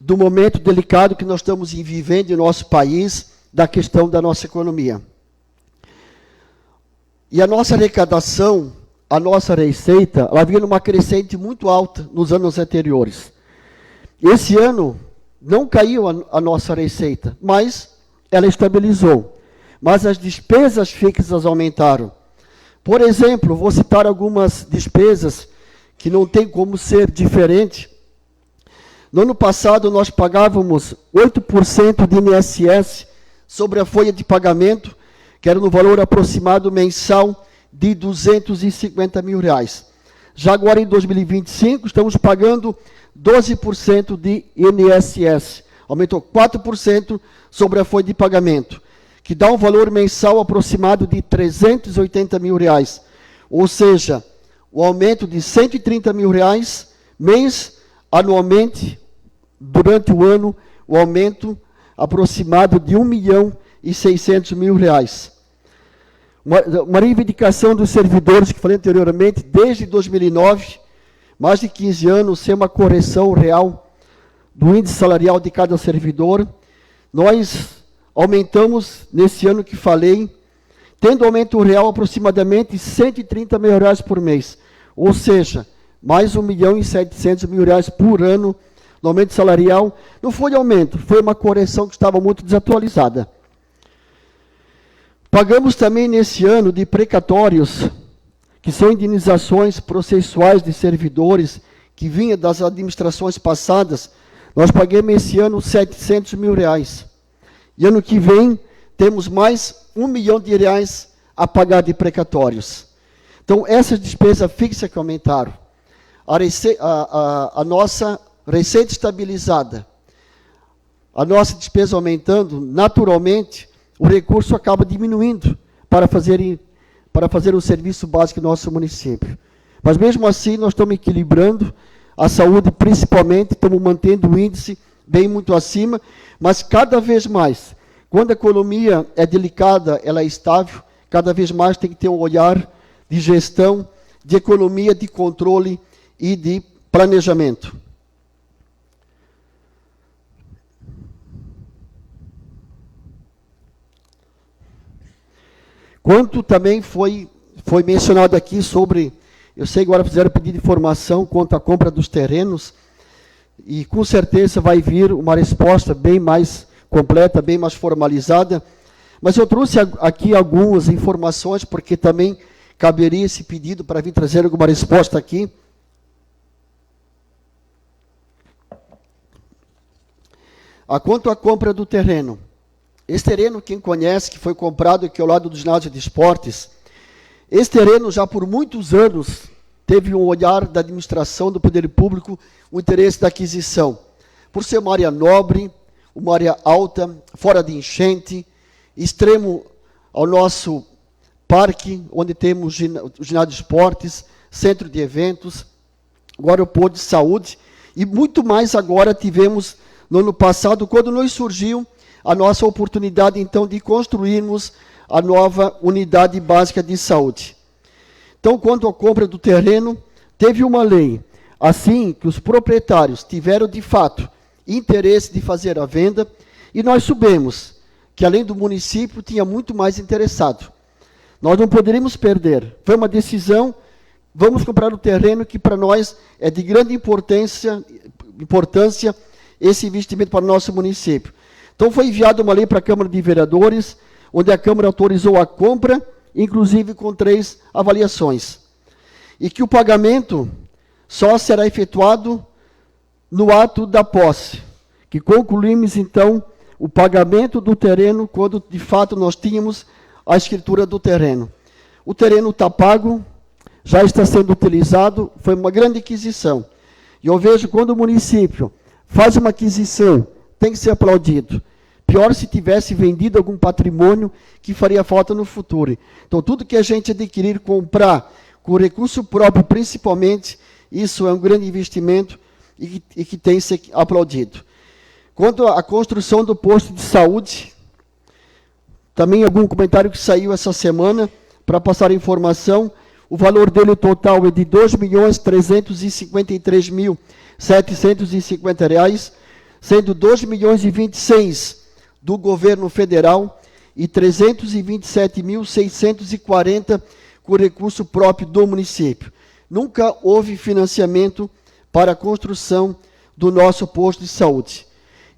do momento delicado que nós estamos vivendo em nosso país, da questão da nossa economia. E a nossa arrecadação, a nossa receita, ela vinha numa crescente muito alta nos anos anteriores. Esse ano não caiu a nossa receita, mas ela estabilizou. Mas as despesas fixas aumentaram. Por exemplo, vou citar algumas despesas que não tem como ser diferente. No ano passado, nós pagávamos 8% de INSS sobre a folha de pagamento, que era no valor aproximado mensal de R$250 mil. Já agora, em 2025, estamos pagando 12% de INSS. Aumentou 4% sobre a folha de pagamento, que dá um valor mensal aproximado de R$380 mil. Ou seja, o aumento de R$130 mil mês, anualmente, durante o ano, o aumento aproximado de R$1.600.000. Uma reivindicação dos servidores, que falei anteriormente, desde 2009, mais de 15 anos, sem uma correção real do índice salarial de cada servidor. Nós aumentamos, nesse ano que falei, tendo aumento real aproximadamente R$130 mil por mês. Ou seja, mais R$1.700.000 por ano no aumento salarial. Não foi aumento, foi uma correção que estava muito desatualizada. Pagamos também nesse ano de precatórios, que são indenizações processuais de servidores que vinha das administrações passadas. Nós pagamos esse ano R$700 mil. E ano que vem temos mais R$1 milhão a pagar de precatórios. Então, essas despesas fixas que aumentaram, a nossa receita estabilizada, a nossa despesa aumentando, naturalmente, o recurso acaba diminuindo para fazer o serviço básico do nosso município. Mas, mesmo assim, nós estamos equilibrando a saúde, principalmente, estamos mantendo o índice bem muito acima, mas cada vez mais, quando a economia é delicada, ela é estável, cada vez mais tem que ter um olhar de gestão, de economia, de controle e de planejamento. Quanto também foi mencionado aqui sobre, eu sei que agora fizeram pedido de informação quanto à compra dos terrenos, e com certeza vai vir uma resposta bem mais completa, bem mais formalizada, mas eu trouxe aqui algumas informações, porque também caberia esse pedido para vir trazer alguma resposta aqui. Quanto à compra do terreno, esse terreno, quem conhece, que foi comprado aqui ao lado do ginásio de esportes, esse terreno já por muitos anos teve um olhar da administração, do poder público, o interesse da aquisição. Por ser uma área nobre, uma área alta, fora de enchente, extremo ao nosso parque, onde temos o ginásio de esportes, centro de eventos, agora o posto de saúde, e muito mais agora tivemos no ano passado, quando nos surgiu a nossa oportunidade, então, de construirmos a nova unidade básica de saúde. Então, quanto à compra do terreno, teve uma lei, assim que os proprietários tiveram, de fato, interesse de fazer a venda, e nós soubemos que, além do município, tinha muito mais interessado. Nós não poderíamos perder. Foi uma decisão, vamos comprar o terreno, que para nós é de grande importância esse investimento para o nosso município. Então, foi enviada uma lei para a Câmara de Vereadores, onde a Câmara autorizou a compra, inclusive com 3 avaliações. E que o pagamento só será efetuado no ato da posse, que concluímos, então, o pagamento do terreno quando, de fato, nós tínhamos a escritura do terreno. O terreno está pago, já está sendo utilizado, foi uma grande aquisição. E eu vejo quando o município faz uma aquisição, tem que ser aplaudido, pior se tivesse vendido algum patrimônio que faria falta no futuro. Então, tudo que a gente adquirir, comprar, com recurso próprio, principalmente, isso é um grande investimento e que tem que ser aplaudido. Quanto à construção do posto de saúde, também algum comentário que saiu essa semana, para passar a informação, o valor dele total é de R$ 2.353.750, sendo R$ 2.026.000 do governo federal e R$ 327.640 com recurso próprio do município. Nunca houve financiamento para a construção do nosso posto de saúde.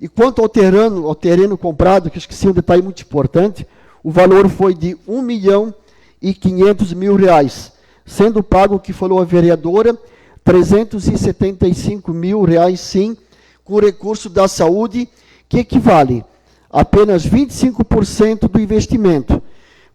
E quanto ao terreno comprado, que eu esqueci um detalhe muito importante, o valor foi de R$ 1.500.000, sendo pago, o que falou a vereadora, R$ 375.000, sim, com recurso da saúde, que equivale a apenas 25% do investimento,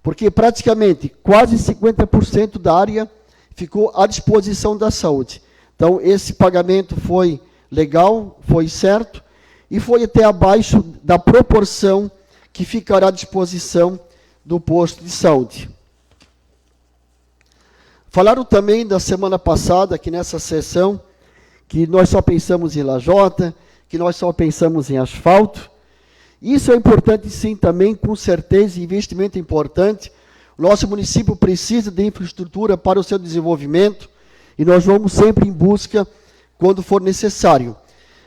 porque praticamente quase 50% da área ficou à disposição da saúde. Então, esse pagamento foi legal, foi certo, e foi até abaixo da proporção que ficará à disposição do posto de saúde. Falaram também da semana passada, aqui nessa sessão, que nós só pensamos em lajota, que nós só pensamos em asfalto. Isso é importante sim também, com certeza, investimento importante. O nosso município precisa de infraestrutura para o seu desenvolvimento e nós vamos sempre em busca quando for necessário.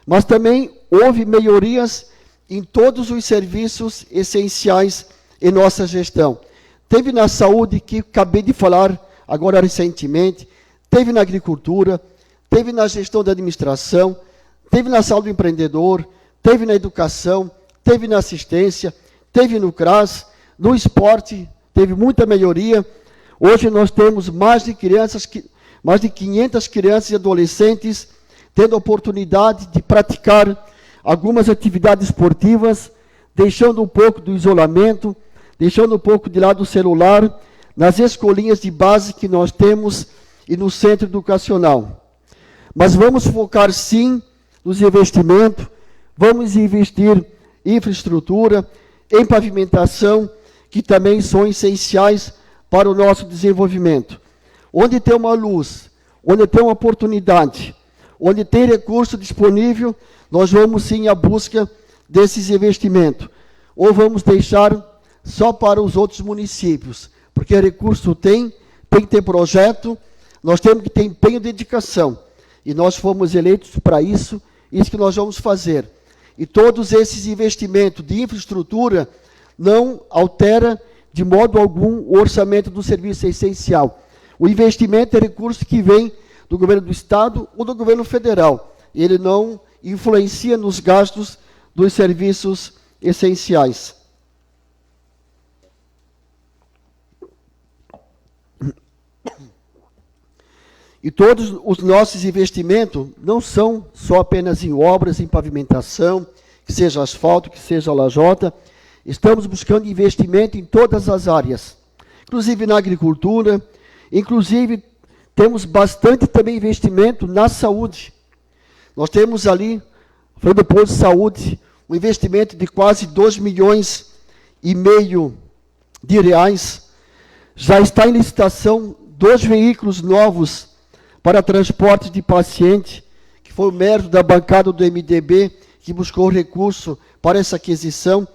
Mas também houve melhorias em todos os serviços essenciais em nossa gestão. Teve na saúde, que acabei de falar agora recentemente, teve na agricultura, teve na gestão da administração, teve na saúde do empreendedor, teve na educação, teve na assistência, teve no CRAS, no esporte, teve muita melhoria. Hoje nós temos mais de 500 crianças e adolescentes tendo a oportunidade de praticar algumas atividades esportivas, deixando um pouco do isolamento, deixando um pouco de lado o celular, nas escolinhas de base que nós temos e no centro educacional. Mas vamos focar sim nos investimentos, vamos investir em infraestrutura, em pavimentação, que também são essenciais para o nosso desenvolvimento. Onde tem uma luz, onde tem uma oportunidade, onde tem recurso disponível, nós vamos sim à busca desses investimentos. Ou vamos deixar só para os outros municípios, porque recurso tem que ter projeto, nós temos que ter empenho e dedicação. E nós fomos eleitos para isso, isso que nós vamos fazer. E todos esses investimentos de infraestrutura não altera de modo algum o orçamento do serviço essencial. O investimento é recurso que vem do governo do Estado ou do governo federal. Ele não influencia nos gastos dos serviços essenciais. E todos os nossos investimentos não são só apenas em obras, em pavimentação, que seja asfalto, que seja lajota. Estamos buscando investimento em todas as áreas, inclusive na agricultura, inclusive temos bastante também investimento na saúde. Nós temos ali, falando do posto de saúde, um investimento de quase R$2,5 milhões de reais. Já está em licitação 2 veículos novos para transporte de paciente, que foi o mérito da bancada do MDB, que buscou recurso para essa aquisição.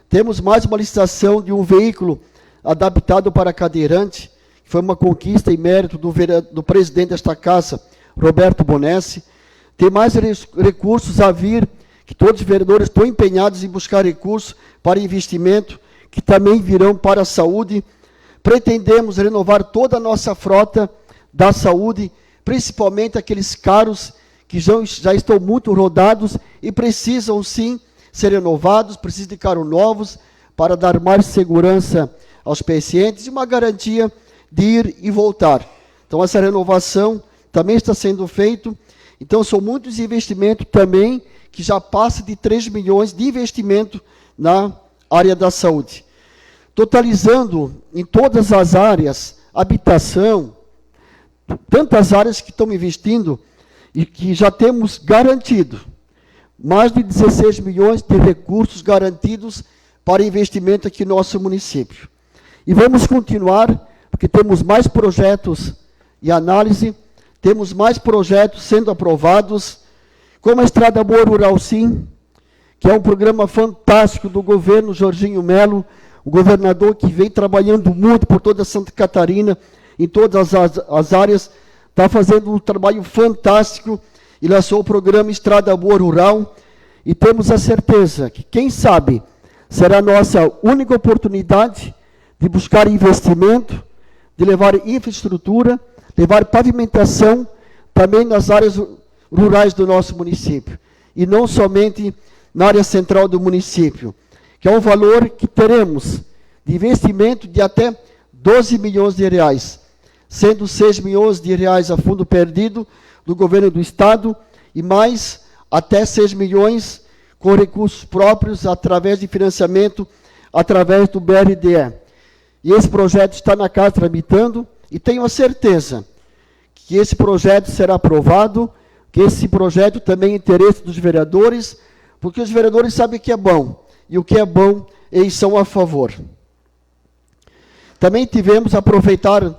Temos mais uma licitação de um veículo adaptado para cadeirante, que foi uma conquista e mérito do presidente desta casa, Roberto Bonessi. Tem mais recursos a vir, que todos os vereadores estão empenhados em buscar recursos para investimento, que também virão para a saúde. Pretendemos renovar toda a nossa frota da saúde, principalmente aqueles carros que já estão muito rodados e precisam sim ser renovados, precisam de carros novos para dar mais segurança aos pacientes e uma garantia de ir e voltar. Então essa renovação também está sendo feita. Então são muitos investimentos também que já passam de 3 milhões de investimento na área da saúde. Totalizando em todas as áreas, habitação, tantas áreas que estão investindo e que já temos garantido mais de 16 milhões de recursos garantidos para investimento aqui no nosso município. E vamos continuar, porque temos mais projetos em análise, temos mais projetos sendo aprovados, como a Estrada Boa Rural Sim, que é um programa fantástico do governo Jorginho Melo, o governador que vem trabalhando muito por toda Santa Catarina, em todas as áreas, está fazendo um trabalho fantástico e lançou o programa Estrada Boa Rural, e temos a certeza que, quem sabe, será a nossa única oportunidade de buscar investimento, de levar infraestrutura, levar pavimentação também nas áreas rurais do nosso município, e não somente na área central do município, que é um valor que teremos de investimento de até 12 milhões de reais, sendo 6 milhões de reais a fundo perdido do governo do estado e mais até 6 milhões com recursos próprios através de financiamento, através do BRDE. E esse projeto está na casa tramitando e tenho a certeza que esse projeto será aprovado, que esse projeto também é interesse dos vereadores, porque os vereadores sabem que é bom, e o que é bom, eles são a favor. Também tivemos aproveitar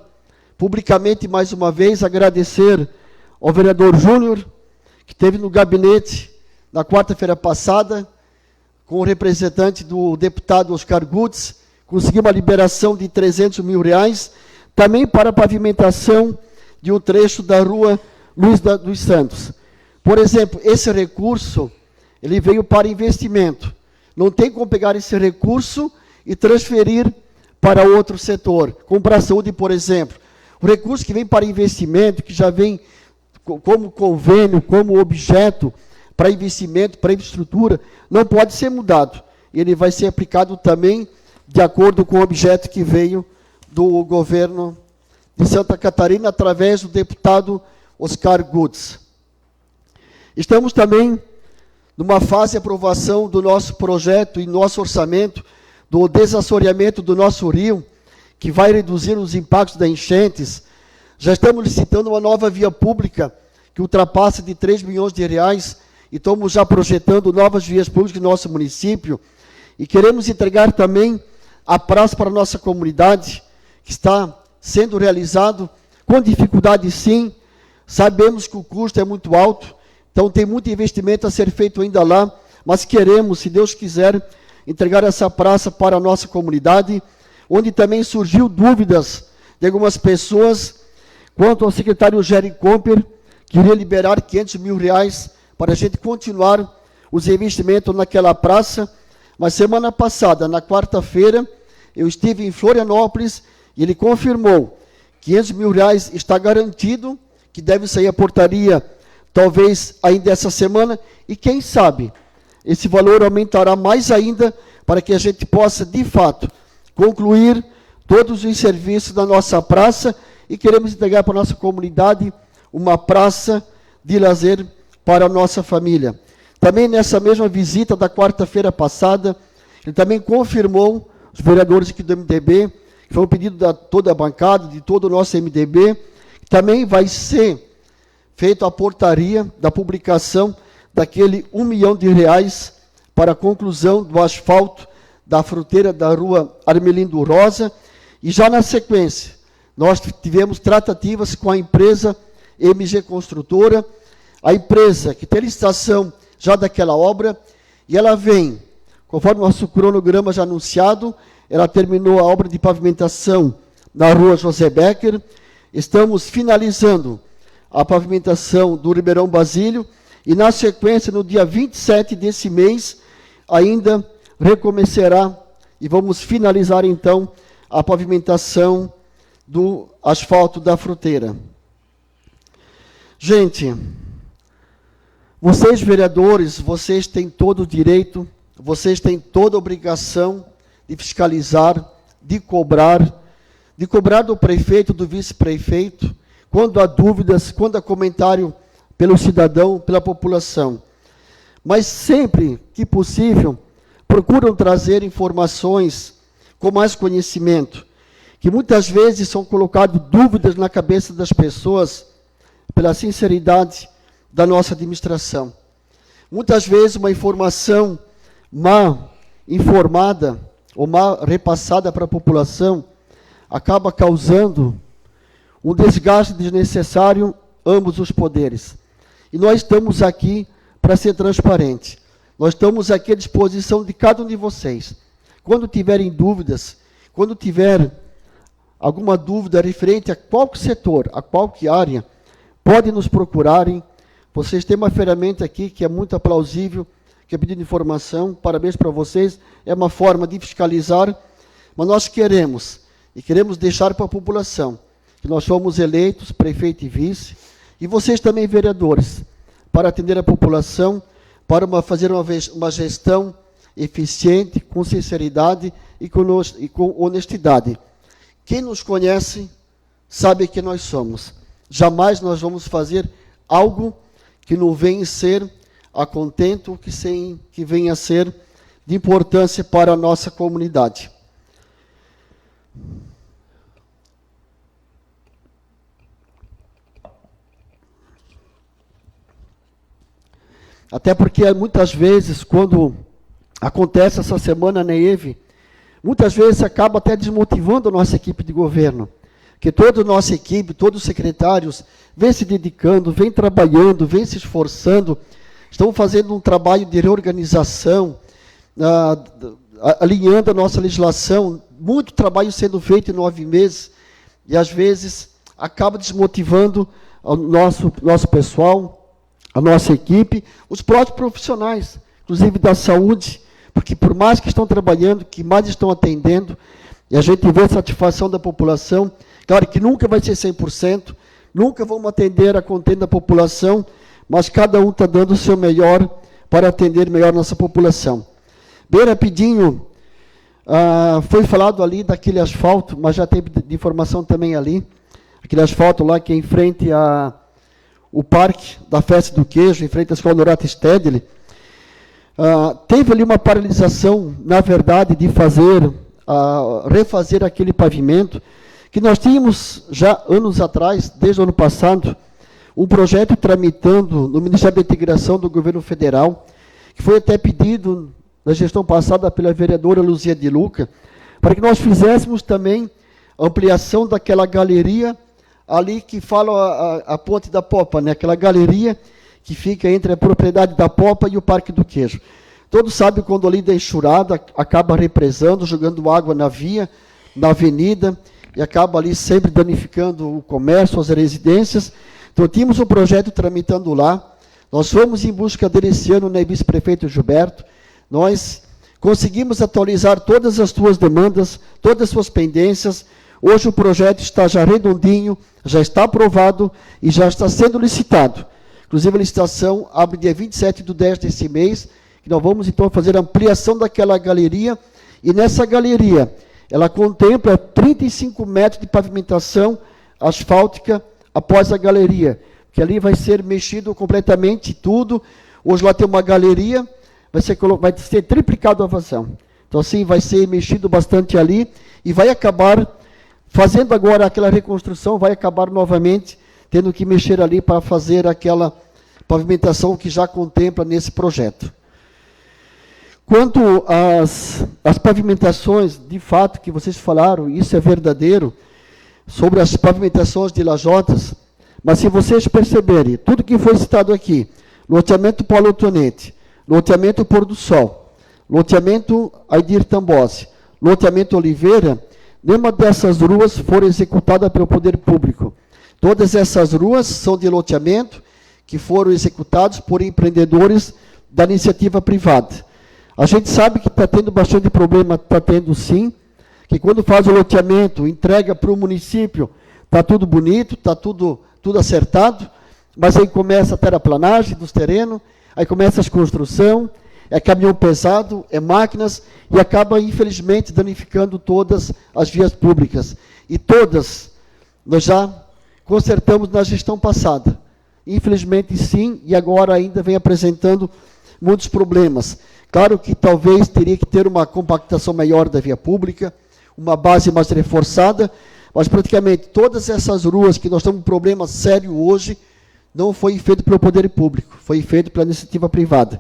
publicamente mais uma vez, agradecer ao vereador Júnior, que esteve no gabinete na quarta-feira passada, com o representante do deputado Oscar Gutz, conseguiu uma liberação de 300 mil reais, também para a pavimentação de um trecho da rua Luiz dos Santos. Por exemplo, esse recurso, ele veio para investimento. Não tem como pegar esse recurso e transferir para outro setor, como para a saúde, por exemplo. O recurso que vem para investimento, que já vem como convênio, como objeto para investimento, para infraestrutura, não pode ser mudado. Ele vai ser aplicado também de acordo com o objeto que veio do governo de Santa Catarina, através do deputado Oscar Gutz. Estamos também numa fase de aprovação do nosso projeto e nosso orçamento do desassoreamento do nosso rio, que vai reduzir os impactos das enchentes. Já estamos licitando uma nova via pública que ultrapassa de 3 milhões de reais e estamos já projetando novas vias públicas no nosso município. E queremos entregar também a praça para a nossa comunidade, que está sendo realizado com dificuldade, sim. Sabemos que o custo é muito alto, então tem muito investimento a ser feito ainda lá, mas queremos, se Deus quiser, entregar essa praça para a nossa comunidade, onde também surgiu dúvidas de algumas pessoas quanto ao secretário Jerry Comper, que iria liberar 500 mil reais para a gente continuar os investimentos naquela praça. Mas semana passada, na quarta-feira, eu estive em Florianópolis e ele confirmou que 500 mil reais está garantido, que deve sair a portaria talvez ainda essa semana, e quem sabe esse valor aumentará mais ainda para que a gente possa, de fato, concluir todos os serviços da nossa praça e queremos entregar para a nossa comunidade uma praça de lazer para a nossa família. Também nessa mesma visita da quarta-feira passada, ele também confirmou, os vereadores aqui do MDB, que foi um pedido de toda a bancada, de todo o nosso MDB, que também vai ser feita a portaria da publicação daquele 1 milhão de reais para a conclusão do asfalto da fruteira da rua Armelindo Rosa. E já na sequência, nós tivemos tratativas com a empresa MG Construtora, a empresa que tem licitação já daquela obra, e ela vem, conforme o nosso cronograma já anunciado, ela terminou a obra de pavimentação na rua José Becker, estamos finalizando a pavimentação do Ribeirão Basílio, e na sequência, no dia 27 desse mês, ainda recomeçará, e vamos finalizar então a pavimentação do asfalto da fruteira. Gente, vocês vereadores, vocês têm todo o direito, vocês têm toda a obrigação de fiscalizar, de cobrar do prefeito, do vice-prefeito, quando há dúvidas, quando há comentário pelo cidadão, pela população. Mas sempre que possível, procuram trazer informações com mais conhecimento, que muitas vezes são colocadas dúvidas na cabeça das pessoas pela sinceridade da nossa administração. Muitas vezes uma informação mal informada ou mal repassada para a população acaba causando um desgaste desnecessário ambos os poderes. E nós estamos aqui para ser transparentes. Nós estamos aqui à disposição de cada um de vocês. Quando tiverem dúvidas, quando tiver alguma dúvida referente a qualquer setor, a qualquer área, podem nos procurarem. Vocês têm uma ferramenta aqui que é muito aplausível, que é pedido de informação. Parabéns para vocês. É uma forma de fiscalizar, mas nós queremos deixar para a população que nós fomos eleitos, prefeito e vice, e vocês também, vereadores, para atender a população, para fazer uma gestão eficiente, com sinceridade e com honestidade. Quem nos conhece sabe que nós somos. Jamais nós vamos fazer algo que não venha ser a contento, que venha a ser de importância para a nossa comunidade. Até porque muitas vezes, quando acontece essa semana na EVE, muitas vezes acaba até desmotivando a nossa equipe de governo. Que toda a nossa equipe, todos os secretários, vem se dedicando, vem trabalhando, vem se esforçando, estão fazendo um trabalho de reorganização, alinhando a nossa legislação, muito trabalho sendo feito em 9 meses, e às vezes acaba desmotivando o nosso pessoal, a nossa equipe, os próprios profissionais, inclusive da saúde, porque por mais que estão trabalhando, que mais estão atendendo, e a gente vê a satisfação da população, claro que nunca vai ser 100%, nunca vamos atender a contento da população, mas cada um está dando o seu melhor para atender melhor a nossa população. Bem rapidinho, foi falado ali daquele asfalto, mas já teve de informação também ali, aquele asfalto lá que é em frente o Parque da Festa do Queijo, em frente à Escola Norato Stedley. Teve ali uma paralisação, na verdade, de refazer aquele pavimento, que nós tínhamos já anos atrás, desde o ano passado, um projeto tramitando no Ministério da Integração do Governo Federal, que foi até pedido na gestão passada pela vereadora Luzia de Luca, para que nós fizéssemos também ampliação daquela galeria ali que fala a Ponte da Popa, né? Aquela galeria que fica entre a propriedade da Popa e o Parque do Queijo. Todos sabem quando ali da enxurrada acaba represando, jogando água na via, na avenida, e acaba ali sempre danificando o comércio, as residências. Então, tínhamos um projeto tramitando lá. Nós fomos em busca dele esse ano, né, vice-prefeito Gilberto. Nós conseguimos atualizar todas as suas demandas, todas as suas pendências. Hoje o projeto está já redondinho, já está aprovado e já está sendo licitado. Inclusive, a licitação abre dia 27/10 desse mês, que nós vamos, então, fazer a ampliação daquela galeria. E nessa galeria, ela contempla 35 metros de pavimentação asfáltica após a galeria, que ali vai ser mexido completamente tudo. Hoje lá tem uma galeria, vai ser triplicado a vazão. Então, assim, vai ser mexido bastante ali e vai acabar, fazendo agora aquela reconstrução, vai acabar novamente tendo que mexer ali para fazer aquela pavimentação que já contempla nesse projeto. Quanto às pavimentações, de fato, que vocês falaram, isso é verdadeiro, sobre as pavimentações de lajotas, mas se vocês perceberem, tudo que foi citado aqui, loteamento Paulo Tonete, loteamento Pôr do Sol, loteamento Aidir Tambossi, loteamento Oliveira, nenhuma dessas ruas foram executadas pelo poder público. Todas essas ruas são de loteamento que foram executados por empreendedores da iniciativa privada. A gente sabe que está tendo bastante problema, está tendo sim, que quando faz o loteamento, entrega para o município, está tudo bonito, está tudo acertado, mas aí começa a terraplanagem dos terrenos, aí começa a construção, é caminhão pesado, é máquinas, e acaba, infelizmente, danificando todas as vias públicas. E todas nós já consertamos na gestão passada. Infelizmente, sim, e agora ainda vem apresentando muitos problemas. Claro que talvez teria que ter uma compactação maior da via pública, uma base mais reforçada, mas praticamente todas essas ruas que nós temos um problema sério hoje, não foi feito pelo poder público, foi feito pela iniciativa privada.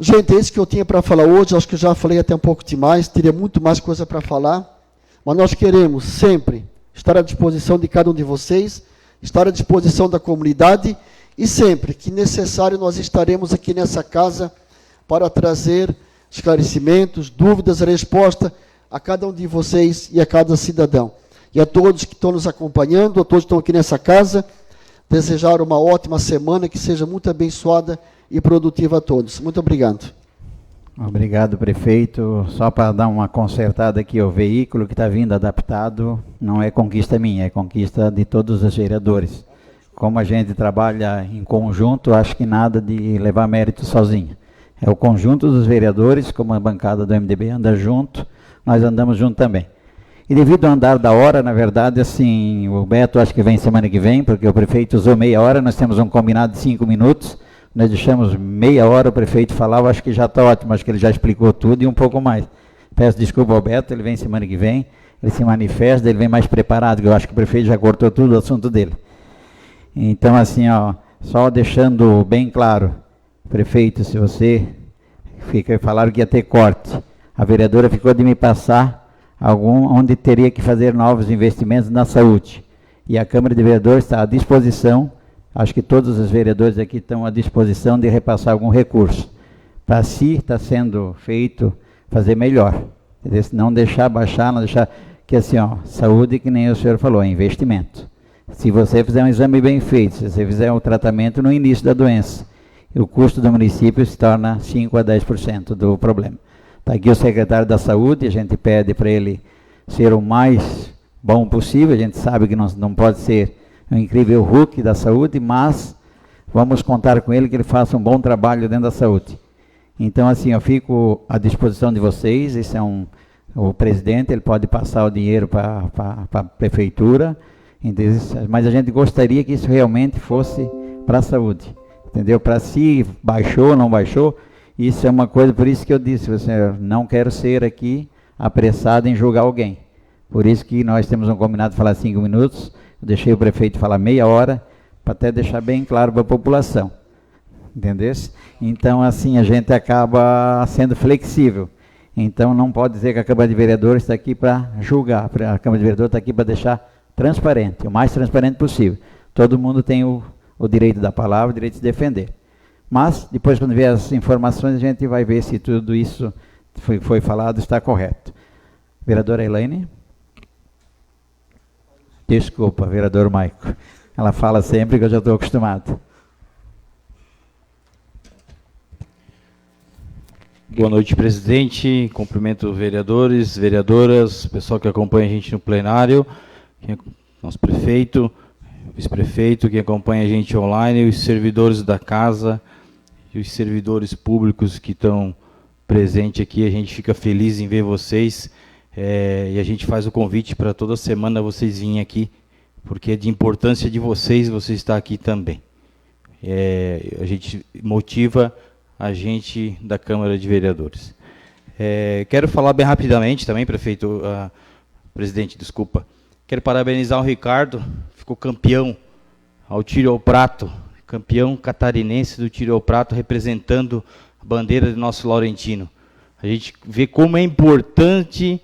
Gente, é isso que eu tinha para falar hoje, acho que eu já falei até um pouco demais, teria muito mais coisa para falar, mas nós queremos sempre estar à disposição de cada um de vocês, estar à disposição da comunidade, e sempre que necessário nós estaremos aqui nessa casa para trazer esclarecimentos, dúvidas, resposta a cada um de vocês e a cada cidadão. E a todos que estão nos acompanhando, a todos que estão aqui nessa casa, desejar uma ótima semana, que seja muito abençoada e produtiva a todos. Muito obrigado. Obrigado, prefeito. Só para dar uma consertada aqui, o veículo que está vindo adaptado não é conquista minha, é conquista de todos os vereadores. Como a gente trabalha em conjunto, acho que nada de levar mérito sozinho. É o conjunto dos vereadores, como a bancada do MDB anda junto, nós andamos junto também. E devido ao andar da hora, na verdade, assim, o Beto acho que vem semana que vem, porque o prefeito usou meia hora, nós temos um combinado de 5 minutos, nós deixamos meia hora o prefeito falar, eu acho que já está ótimo, acho que ele já explicou tudo e um pouco mais. Peço desculpa ao Beto, ele vem semana que vem, ele se manifesta, ele vem mais preparado, que eu acho que o prefeito já cortou tudo o assunto dele. Então, assim, ó, só deixando bem claro, prefeito, se você falaram que ia ter corte, a vereadora ficou de me passar onde teria que fazer novos investimentos na saúde. E a Câmara de Vereadores está à disposição, acho que todos os vereadores aqui estão à disposição de repassar algum recurso. Para si está sendo feito fazer melhor. Não deixar baixar, não deixar... Que assim, ó, saúde, que nem o senhor falou, é investimento. Se você fizer um exame bem feito, se você fizer um tratamento no início da doença, o custo do município se torna 5 a 10% do problema. Está aqui o secretário da Saúde, a gente pede para ele ser o mais bom possível, a gente sabe que não pode ser um incrível Hulk da saúde, mas vamos contar com ele que ele faça um bom trabalho dentro da saúde. Então, assim, eu fico à disposição de vocês, esse é o presidente, ele pode passar o dinheiro para a prefeitura, mas a gente gostaria que isso realmente fosse para a saúde, entendeu? Para si, baixou ou não baixou, isso é uma coisa, por isso que eu disse, você, não quero ser aqui apressado em julgar alguém. Por isso que nós temos um combinado de falar 5 minutos, eu deixei o prefeito falar meia hora, para até deixar bem claro para a população, entendeu? Então, assim, a gente acaba sendo flexível. Então, não pode dizer que a Câmara de Vereadores está aqui para julgar, a Câmara de Vereadores está aqui para deixar transparente, o mais transparente possível. Todo mundo tem o direito da palavra, o direito de se defender. Mas, depois, quando vier as informações, a gente vai ver se tudo isso foi falado está correto. Vereadora Elaine? Desculpa, vereador Maico. Ela fala sempre que eu já estou acostumado. Boa noite, presidente. Cumprimento vereadores, vereadoras, pessoal que acompanha a gente no plenário, nosso prefeito, vice-prefeito, que acompanha a gente online, os servidores da casa e os servidores públicos que estão presentes aqui. A gente fica feliz em ver vocês e a gente faz o convite para toda semana vocês virem aqui, porque é de importância de vocês estar aqui também. A gente motiva a gente da Câmara de Vereadores. Quero falar bem rapidamente também, presidente, desculpa. Quero parabenizar o Ricardo, ficou campeão ao tiro ao prato, campeão catarinense do tiro ao prato, representando a bandeira do nosso Laurentino. A gente vê como é importante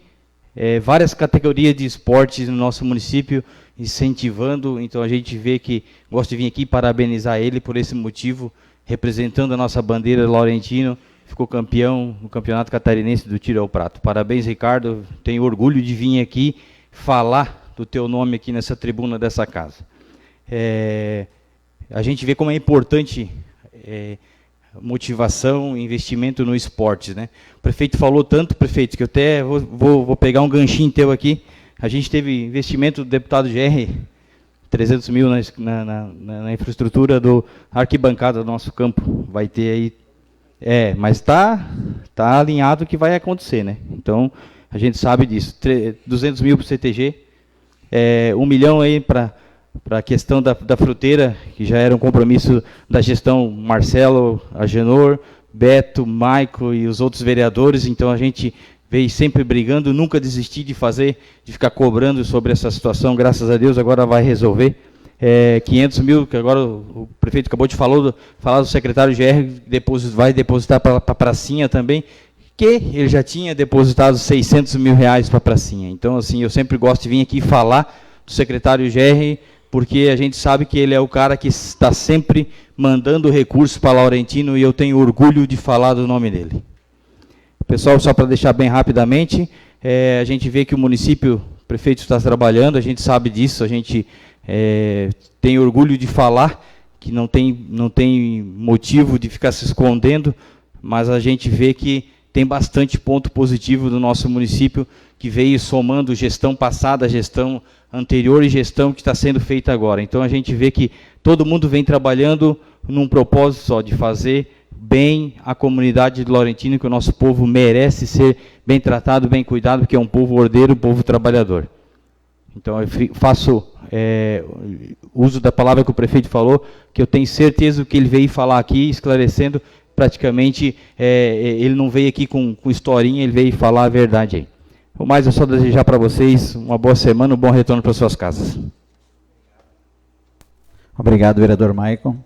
várias categorias de esportes no nosso município, incentivando, então a gente vê que, gosto de vir aqui parabenizar ele por esse motivo, representando a nossa bandeira Laurentino, ficou campeão no Campeonato Catarinense do Tiro ao Prato. Parabéns, Ricardo, tenho orgulho de vir aqui falar do teu nome aqui nessa tribuna dessa casa. A gente vê como é importante motivação, investimento no esporte, né? O prefeito falou tanto, prefeito, que eu até vou pegar um ganchinho teu aqui. A gente teve investimento do deputado GR, 300 mil na infraestrutura do arquibancada do nosso campo. Vai ter aí... mas está alinhado que vai acontecer, né? Então, a gente sabe disso. 200 mil para o CTG, 1 milhão aí para a questão da fruteira, que já era um compromisso da gestão Marcelo, Agenor, Beto, Maico e os outros vereadores. Então, a gente veio sempre brigando, nunca desistir de ficar cobrando sobre essa situação. Graças a Deus, agora vai resolver. 500 mil, que agora o prefeito acabou de falar do secretário GR, vai depositar para a pracinha também, que ele já tinha depositado 600 mil reais para a pracinha. Então, assim, eu sempre gosto de vir aqui falar do secretário GR, porque a gente sabe que ele é o cara que está sempre mandando recursos para Laurentino, e eu tenho orgulho de falar do nome dele. Pessoal, só para deixar bem rapidamente, a gente vê que o município, o prefeito está trabalhando, a gente sabe disso, a gente tem orgulho de falar, que não tem motivo de ficar se escondendo, mas a gente vê que tem bastante ponto positivo do nosso município, que veio somando gestão passada, gestão anterior e gestão que está sendo feita agora. Então a gente vê que todo mundo vem trabalhando num propósito só, de fazer bem a comunidade de Laurentino, que o nosso povo merece ser bem tratado, bem cuidado, porque é um povo ordeiro, um povo trabalhador. Então eu faço uso da palavra que o prefeito falou, que eu tenho certeza que ele veio falar aqui, esclarecendo, praticamente, ele não veio aqui com historinha, ele veio falar a verdade aí. O mais é só desejar para vocês uma boa semana, um bom retorno para suas casas. Obrigado, vereador Maicon.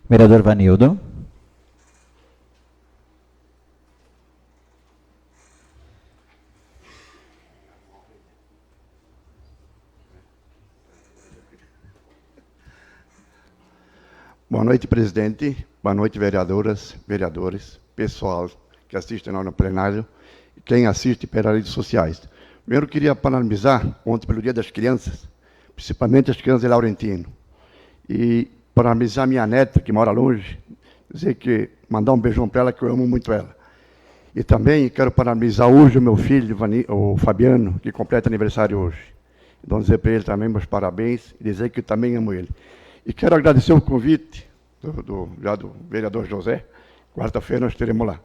Vereador Vanildo. Boa noite, presidente. Boa noite, vereadoras, vereadores, pessoal que assiste no plenário e quem assiste pelas redes sociais. Primeiro, queria parabenizar ontem pelo Dia das Crianças, principalmente as crianças de Laurentino. E parabenizar minha neta, que mora longe, mandar um beijão para ela, que eu amo muito ela. E também quero parabenizar hoje o meu filho, o Fabiano, que completa aniversário hoje. Então, dizer para ele também meus parabéns e dizer que eu também amo ele. E quero agradecer o convite do vereador José. Quarta-feira nós teremos lá,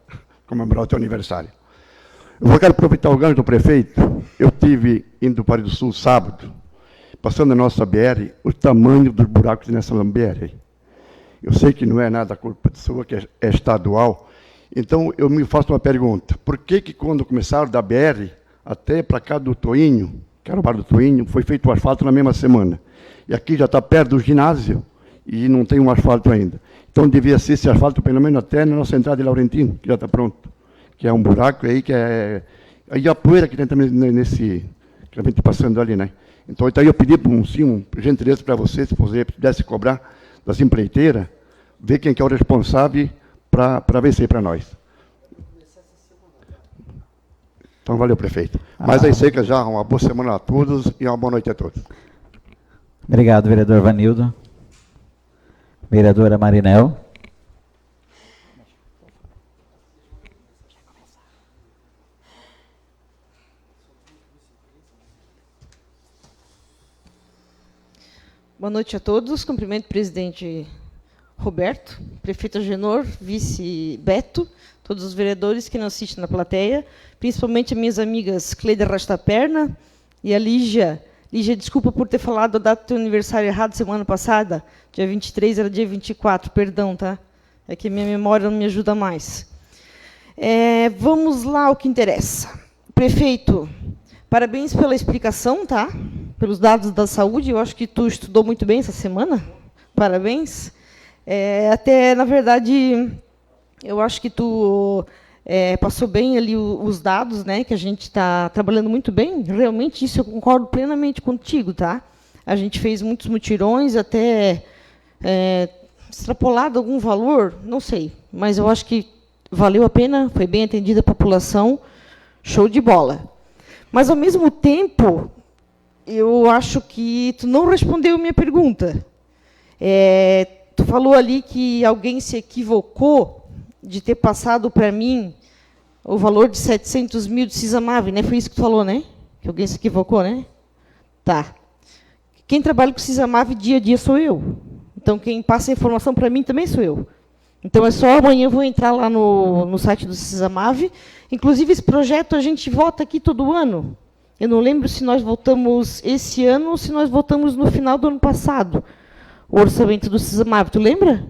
comemorar o teu aniversário. Eu quero aproveitar o gancho do prefeito. Eu estive indo para o Sul sábado, passando a nossa BR, o tamanho dos buracos nessa BR. Eu sei que não é nada culpa sua, que é estadual. Então, eu me faço uma pergunta. Por que quando começaram da BR até para cá do Toinho, que era o bar do Toinho, foi feito o asfalto na mesma semana? E aqui já está perto do ginásio e não tem um asfalto ainda. Então, devia ser esse asfalto, pelo menos até na nossa entrada de Laurentino, que já está pronto. Que é um buraco aí, que é... Aí a poeira que tem também nesse... que a gente passando ali, né? Então eu pedi, por gentileza para você, se você pudesse cobrar das empreiteiras, ver quem que é o responsável para ver isso aí para nós. Então, valeu, prefeito. Mas aí sei que já uma boa semana a todos e uma boa noite a todos. Obrigado, vereador Vanildo. Vereadora Marinel. Boa noite a todos. Cumprimento o presidente Roberto, prefeito Agenor, vice Beto, todos os vereadores que nos assistem na plateia, principalmente as minhas amigas Cleide Rastaperna e a Lígia. Lígia, desculpa por ter falado a data do teu aniversário errado semana passada. Dia 23 era dia 24, perdão, tá? É que a minha memória não me ajuda mais. Vamos lá ao que interessa. Prefeito, parabéns pela explicação, tá? Pelos dados da saúde. Eu acho que tu estudou muito bem essa semana. Parabéns. Até, na verdade, eu acho que tu passou bem ali os dados, né? Que a gente está trabalhando muito bem. Realmente, isso eu concordo plenamente contigo, tá? A gente fez muitos mutirões, até extrapolado algum valor, não sei. Mas eu acho que valeu a pena, foi bem atendida a população. Show de bola. Mas, ao mesmo tempo, eu acho que tu não respondeu a minha pergunta. Tu falou ali que alguém se equivocou de ter passado para mim o valor de 700 mil de Cisamave, né? Foi isso que tu falou, né? Que alguém se equivocou, né? Tá. Quem trabalha com Cisamave dia a dia sou eu. Então, quem passa a informação para mim também sou eu. Então, é só amanhã eu vou entrar lá no site do Cisamave. Inclusive, esse projeto a gente vota aqui todo ano. Eu não lembro se nós votamos esse ano ou se nós votamos no final do ano passado. O orçamento do Cisamave, tu lembra?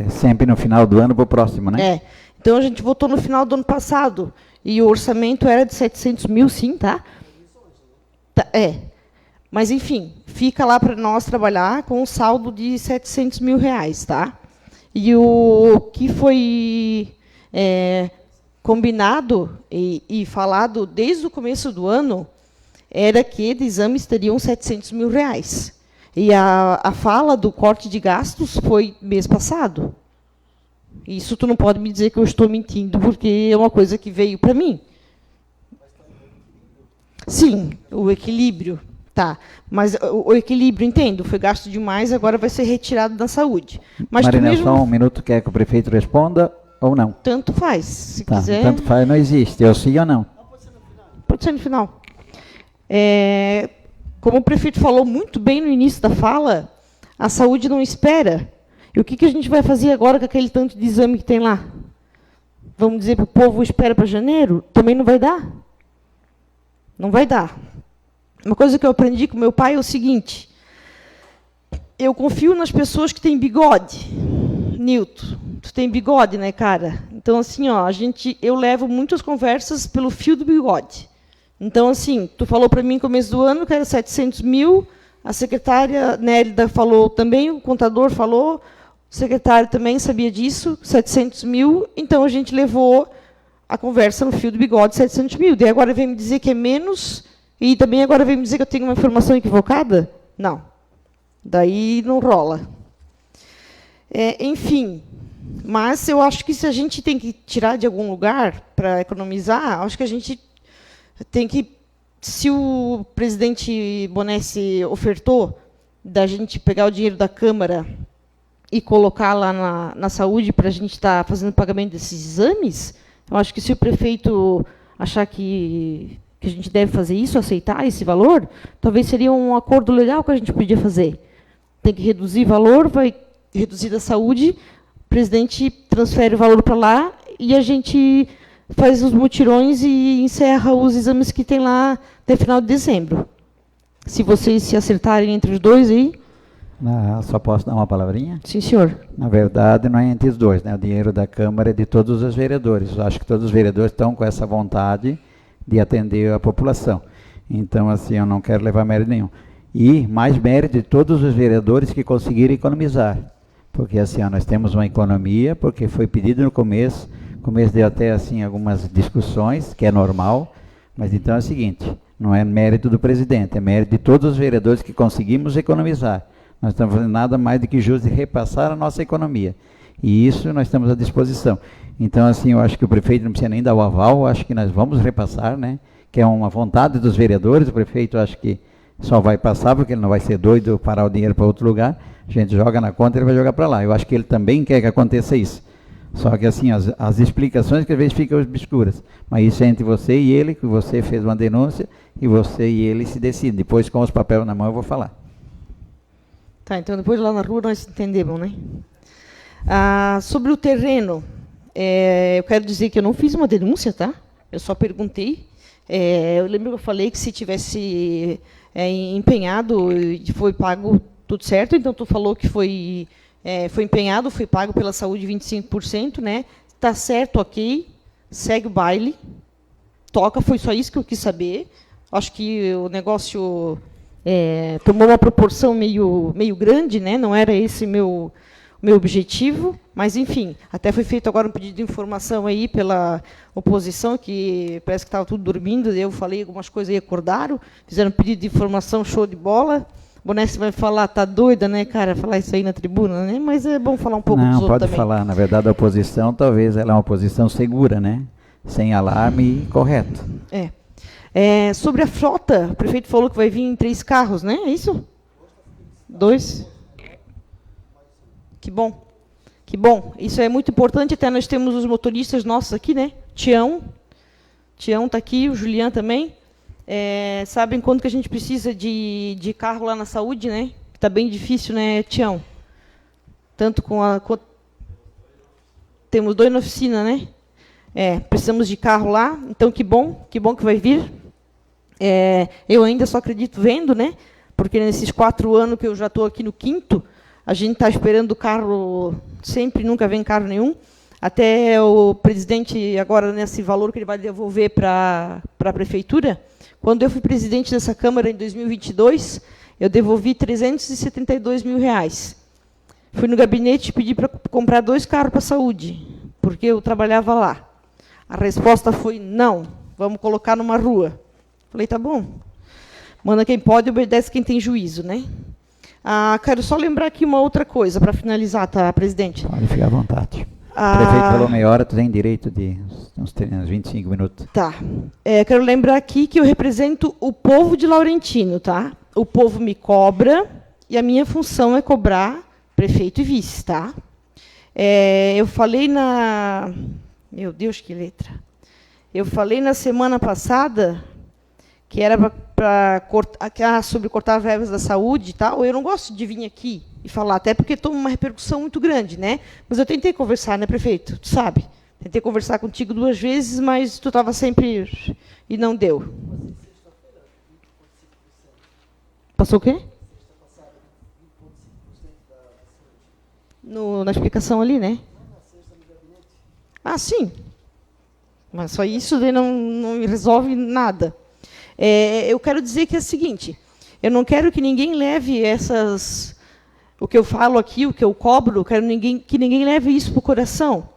Sempre no final do ano para o próximo, né? Então, a gente votou no final do ano passado. E o orçamento era de 700 mil, sim, tá? Mas, enfim, fica lá para nós trabalhar com um saldo de 700 mil reais. Tá? E o que foi combinado e falado desde o começo do ano era que de exames teriam 700 mil reais. E a fala do corte de gastos foi mês passado. Isso tu não pode me dizer que eu estou mentindo, porque é uma coisa que veio para mim. Sim, o equilíbrio. Tá, mas o equilíbrio, entendo, foi gasto demais, agora vai ser retirado da saúde. Mas Marinel, só um minuto, quer que o prefeito responda ou não? Tanto faz, se tá, quiser. Tanto faz, não existe, é o sim ou não? Pode ser no final. Como o prefeito falou muito bem no início da fala, a saúde não espera. E o que a gente vai fazer agora com aquele tanto de exame que tem lá? Vamos dizer para o povo, espera para janeiro? Também não vai dar. Não vai dar. Uma coisa que eu aprendi com meu pai é o seguinte: eu confio nas pessoas que têm bigode. Nilton, tu tem bigode, né, cara? Então, assim, ó, eu levo muitas conversas pelo fio do bigode. Então, assim, tu falou para mim no começo do ano que era 700 mil, a secretária Nélida falou também, o contador falou, o secretário também sabia disso, 700 mil, então a gente levou a conversa no fio do bigode, 700 mil. Daí agora vem me dizer que é menos... E também agora vem me dizer que eu tenho uma informação equivocada? Não. Daí não rola. Enfim, mas eu acho que se a gente tem que tirar de algum lugar para economizar, acho que a gente tem que... Se o presidente Bonessi ofertou da gente pegar o dinheiro da Câmara e colocar lá na saúde para a gente estar fazendo pagamento desses exames, eu acho que se o prefeito achar que a gente deve fazer isso, aceitar esse valor, talvez seria um acordo legal que a gente podia fazer. Tem que reduzir valor, vai reduzir da saúde, o presidente transfere o valor para lá e a gente faz os mutirões e encerra os exames que tem lá até final de dezembro. Se vocês se acertarem entre os dois aí... Só posso dar uma palavrinha? Sim, senhor. Na verdade, não é entre os dois, né? O dinheiro da Câmara é de todos os vereadores. Eu acho que todos os vereadores estão com essa vontade de atender a população. Então, assim, eu não quero levar mérito nenhum. E mais mérito de todos os vereadores que conseguiram economizar. Porque, assim, nós temos uma economia, porque foi pedido no começo deu até, assim, algumas discussões, que é normal, mas então é o seguinte, não é mérito do presidente, é mérito de todos os vereadores que conseguimos economizar. Nós estamos fazendo nada mais do que justo de repassar a nossa economia. E isso nós estamos à disposição. Então, assim, eu acho que o prefeito não precisa nem dar o aval, acho que nós vamos repassar, né? Que é uma vontade dos vereadores, o prefeito acho que só vai passar, porque ele não vai ser doido parar o dinheiro para outro lugar, a gente joga na conta e ele vai jogar para lá. Eu acho que ele também quer que aconteça isso. Só que, assim, as explicações que às vezes ficam obscuras. Mas isso é entre você e ele, que você fez uma denúncia, e você e ele se decidem. Depois, com os papéis na mão, eu vou falar. Tá, então depois lá na rua nós entendemos, né? Sobre o terreno, eu quero dizer que eu não fiz uma denúncia, tá? Eu só perguntei. Eu lembro que eu falei que se tivesse empenhado e foi pago tudo certo, então tu falou que foi empenhado, foi pago pela saúde 25%, né? Tá certo, ok, segue o baile, toca, foi só isso que eu quis saber. Acho que o negócio tomou uma proporção meio grande, né? Não era esse meu objetivo, mas, enfim, até foi feito agora um pedido de informação aí pela oposição, que parece que estava tudo dormindo, eu falei algumas coisas e acordaram, fizeram um pedido de informação, show de bola. Bonessi vai falar, tá doida, né, cara, falar isso aí na tribuna, né? Mas é bom falar um pouco dos outros também. Não, pode falar. Na verdade, a oposição, talvez, ela é uma oposição segura, né? Sem alarme e correto. Sobre a frota, o prefeito falou que vai vir em 3 carros, né? É isso? 2? Que bom. Que bom. Isso é muito importante, até nós temos os motoristas nossos aqui, né? Tião está aqui, o Julián também. Sabem quanto que a gente precisa de carro lá na saúde, né? Está bem difícil, né, Tião? Tanto temos 2 na oficina, né? Precisamos de carro lá, então que bom que vai vir. Eu ainda só acredito vendo, né? Porque nesses 4 anos que eu já estou aqui no 5º, a gente está esperando o carro sempre, nunca vem carro nenhum. Até o presidente, agora nesse valor que ele vai devolver para a prefeitura, Quando eu fui presidente dessa Câmara em 2022, eu devolvi 372 mil reais. Fui no gabinete e pedi para comprar 2 carros para a saúde, porque eu trabalhava lá. A resposta foi, não, vamos colocar numa rua. Falei, tá bom. Manda quem pode, obedece quem tem juízo, né? Quero só lembrar aqui uma outra coisa, para finalizar, tá, presidente? Pode ficar à vontade. O prefeito falou meia hora, tu tem direito de uns 25 minutos. Tá. Quero lembrar aqui que eu represento o povo de Laurentino, tá? O povo me cobra e a minha função é cobrar prefeito e vice, tá? Eu falei na... Meu Deus, que letra. Eu falei na semana passada que era para cortar, sobre cortar verbas da saúde e tal. Eu não gosto de vir aqui e falar, até porque toma uma repercussão muito grande, né? Mas eu tentei conversar, né, prefeito? Tu sabe? Tentei conversar contigo 2 vezes, mas tu estava sempre... E não deu. Passou o quê? Na explicação ali, né? Sim. Mas só isso não resolve nada. Eu quero dizer que é o seguinte, eu não quero que ninguém leve o que eu falo aqui, o que eu cobro, quero que ninguém leve isso para o coração,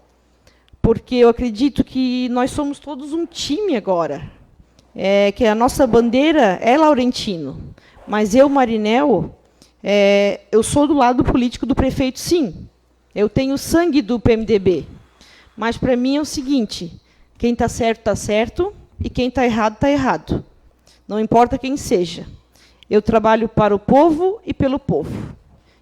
porque eu acredito que nós somos todos um time agora, que a nossa bandeira é Laurentino, mas eu, Marinel, eu sou do lado político do prefeito, sim, eu tenho sangue do PMDB, mas para mim é o seguinte, quem está certo, e quem está errado. Não importa quem seja. Eu trabalho para o povo e pelo povo.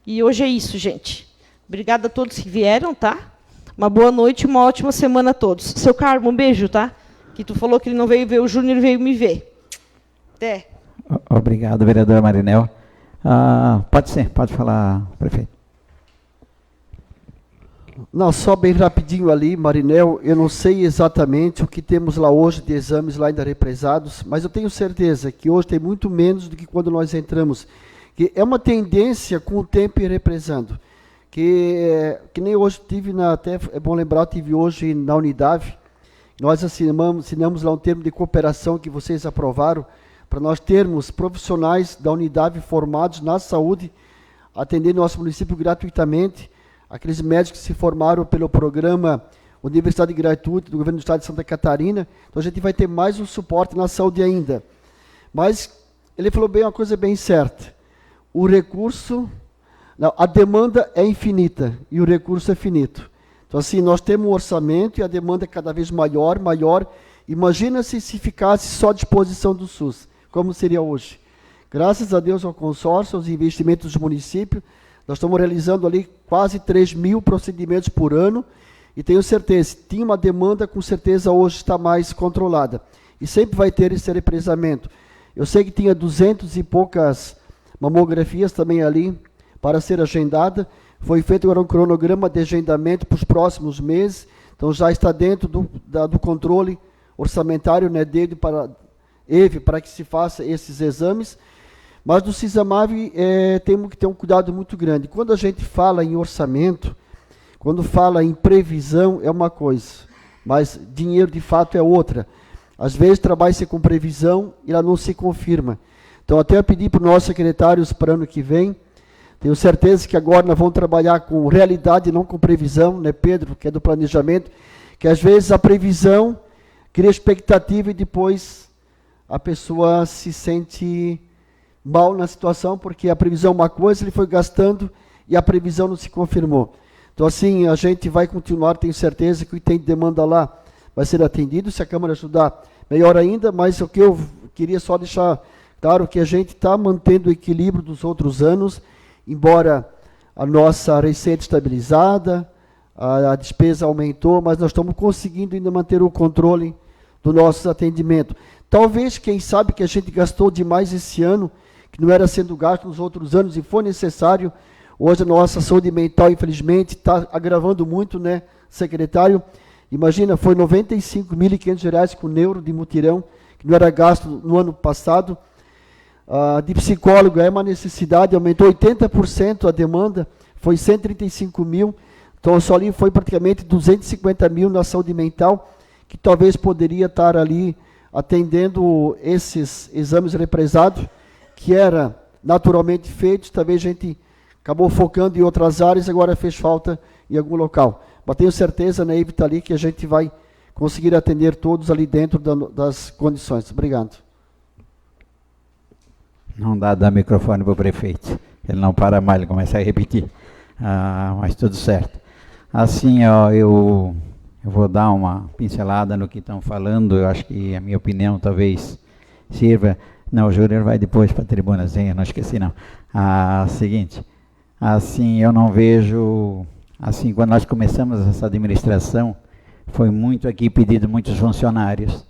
E hoje é isso, gente. Obrigada a todos que vieram, tá? Uma boa noite e uma ótima semana a todos. Seu Carmo, um beijo, tá? Que tu falou que ele não veio ver o Júnior, veio me ver. Até. Obrigado, vereador Marinel. Pode falar, prefeito. Não, só bem rapidinho ali, Marinel, eu não sei exatamente o que temos lá hoje de exames lá ainda represados, mas eu tenho certeza que hoje tem muito menos do que quando nós entramos, que é uma tendência com o tempo ir represando, que nem hoje tive, até é bom lembrar, tive hoje na Unidade, nós assinamos lá um termo de cooperação que vocês aprovaram, para nós termos profissionais da Unidade formados na saúde, atendendo nosso município gratuitamente, aqueles médicos que se formaram pelo programa Universidade Gratuita do Governo do Estado de Santa Catarina. Então, a gente vai ter mais um suporte na saúde ainda. Mas ele falou bem uma coisa bem certa. O recurso... a demanda é infinita e o recurso é finito. Então, assim, nós temos um orçamento e a demanda é cada vez maior. Imagina se ficasse só à disposição do SUS, como seria hoje. Graças a Deus ao consórcio, aos investimentos do município, nós estamos realizando ali quase 3.000 procedimentos por ano e tenho certeza, tinha uma demanda, com certeza hoje está mais controlada. E sempre vai ter esse represamento. Eu sei que tinha 200 e poucas mamografias também ali para ser agendada. Foi feito agora um cronograma de agendamento para os próximos meses. Então já está dentro do controle orçamentário, né, dele para que se faça esses exames. Mas do CISAMAV temos que ter um cuidado muito grande. Quando a gente fala em orçamento, quando fala em previsão, é uma coisa, mas dinheiro de fato é outra. Às vezes trabalha-se com previsão e ela não se confirma. Então, até eu pedi para os nossos secretários para o ano que vem, tenho certeza que agora nós vamos trabalhar com realidade, não com previsão, né, Pedro, que é do planejamento, que às vezes a previsão cria expectativa e depois a pessoa se sente mal na situação, porque a previsão é uma coisa, ele foi gastando e a previsão não se confirmou. Então, assim, a gente vai continuar, tenho certeza que o que tem demanda lá vai ser atendido, se a Câmara ajudar, melhor ainda, mas o que eu queria só deixar claro que a gente está mantendo o equilíbrio dos outros anos, embora a nossa receita estabilizada, a despesa aumentou, mas nós estamos conseguindo ainda manter o controle do nosso atendimento. Talvez, quem sabe, que a gente gastou demais esse ano, que não era sendo gasto nos outros anos, e foi necessário. Hoje a nossa saúde mental, infelizmente, está agravando muito, né, secretário? Imagina, foi R$ 95.500 com neuro de mutirão, que não era gasto no ano passado. De psicólogo é uma necessidade, aumentou 80% a demanda, foi 135 mil, então só ali foi praticamente 250 mil na saúde mental, que talvez poderia estar ali atendendo esses exames represados, que era naturalmente feitos, também a gente acabou focando em outras áreas, agora fez falta em algum local. Mas tenho certeza, né, Ivita, ali, que a gente vai conseguir atender todos ali dentro das condições. Obrigado. Não dá dar microfone para o prefeito. Ele não para mais, ele começa a repetir. Mas tudo certo. Assim, ó, eu vou dar uma pincelada no que estão falando. Eu acho que a minha opinião talvez sirva. Não, o Júnior vai depois para a tribunazinha, não esqueci não. Seguinte, assim, eu não vejo... Assim, quando nós começamos essa administração, foi muito aqui pedido muitos funcionários.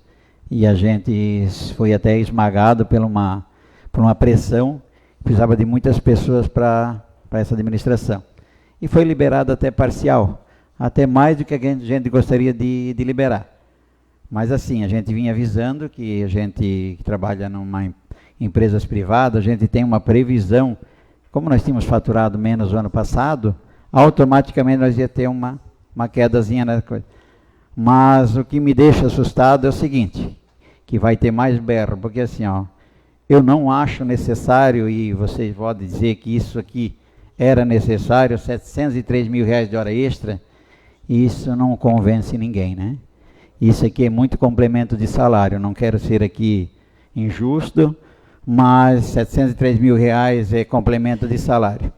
E a gente foi até esmagado por uma pressão, precisava de muitas pessoas para essa administração. E foi liberado até parcial, até mais do que a gente gostaria de liberar. Mas assim, a gente vinha avisando que a gente que trabalha em empresas privadas, a gente tem uma previsão, como nós tínhamos faturado menos o ano passado, automaticamente nós ia ter uma quedazinha na coisa. Mas o que me deixa assustado é o seguinte, que vai ter mais berro, porque assim, ó, eu não acho necessário, e vocês podem dizer que isso aqui era necessário, 703 mil reais de hora extra, isso não convence ninguém, né? Isso aqui é muito complemento de salário, não quero ser aqui injusto, mas 703 mil reais é complemento de salário.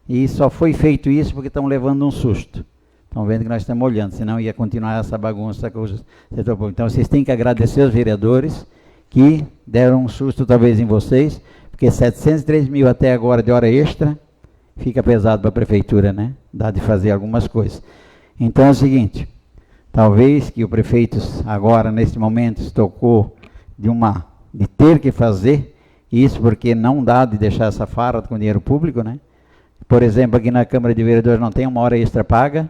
E só foi feito isso porque estão levando um susto. Estão vendo que nós estamos olhando, senão ia continuar essa bagunça com o setor público. Então vocês têm que agradecer aos vereadores que deram um susto talvez em vocês, porque 703 mil até agora de hora extra, fica pesado para a prefeitura, né? Dá de fazer algumas coisas. Então é o seguinte, talvez que o prefeito agora, nesse momento, se tocou de ter que fazer isso, porque não dá de deixar essa farra com dinheiro público, né? Por exemplo, aqui na Câmara de Vereadores não tem uma hora extra paga,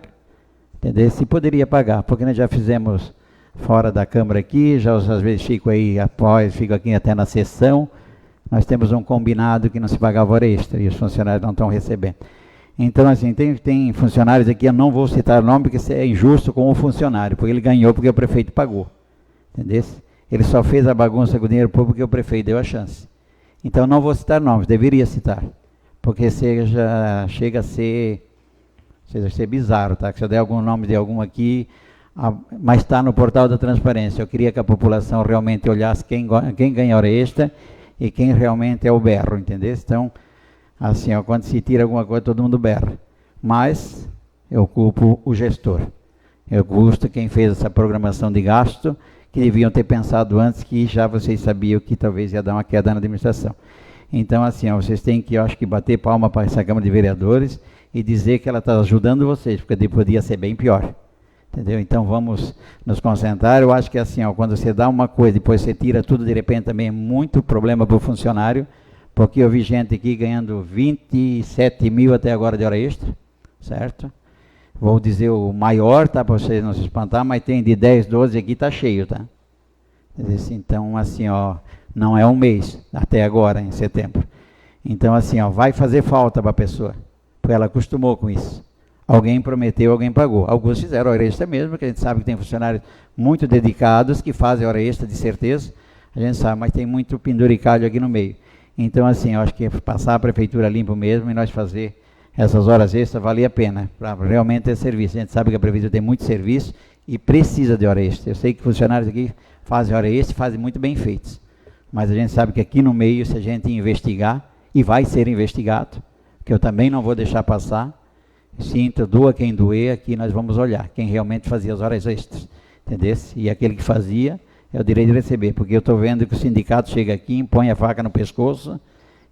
entendeu? Se poderia pagar, porque nós já fizemos fora da Câmara aqui, já às vezes fico aí após, fico aqui até na sessão, nós temos um combinado que não se pagava hora extra e os funcionários não estão recebendo. Então, assim, tem funcionários aqui, eu não vou citar o nome porque isso é injusto com o funcionário, porque ele ganhou porque o prefeito pagou, entendeu? Ele só fez a bagunça com o dinheiro público porque o prefeito deu a chance. Então, não vou citar nomes, deveria citar, porque chega a ser bizarro, tá? Que se eu der algum nome de algum aqui, mas está no portal da transparência. Eu queria que a população realmente olhasse quem ganha hora extra e quem realmente é o berro, entendeu? Então, assim, ó, quando se tira alguma coisa, todo mundo berra. Mas eu culpo o gestor. Eu culpo quem fez essa programação de gasto, que deviam ter pensado antes, que já vocês sabiam que talvez ia dar uma queda na administração. Então, assim, ó, vocês têm que, eu acho que, bater palma para essa Câmara de Vereadores e dizer que ela está ajudando vocês, porque podia ser bem pior. Entendeu? Então vamos nos concentrar. Eu acho que assim, ó, quando você dá uma coisa e depois você tira tudo de repente, também é muito problema para o funcionário, porque eu vi gente aqui ganhando 27 mil até agora de hora extra, certo? Vou dizer o maior, tá, para vocês não se espantar, mas tem de 10, 12 aqui, tá cheio, tá? Então, assim, ó, não é um mês, até agora, em setembro. Então, assim, ó, vai fazer falta para a pessoa, porque ela acostumou com isso. Alguém prometeu, alguém pagou. Alguns fizeram hora extra mesmo, porque a gente sabe que tem funcionários muito dedicados que fazem hora extra de certeza, a gente sabe, mas tem muito penduricalho aqui no meio. Então, assim, eu acho que passar a prefeitura limpo mesmo e nós fazer essas horas extras vale a pena, para realmente ter serviço. A gente sabe que a prefeitura tem muito serviço e precisa de hora extra. Eu sei que funcionários aqui fazem hora extra e fazem muito bem feitos. Mas a gente sabe que aqui no meio, se a gente investigar, e vai ser investigado, que eu também não vou deixar passar, sinta, doa quem doer, aqui nós vamos olhar quem realmente fazia as horas extras, entendeu? E aquele que fazia é o direito de receber, porque eu estou vendo que o sindicato chega aqui, impõe a faca no pescoço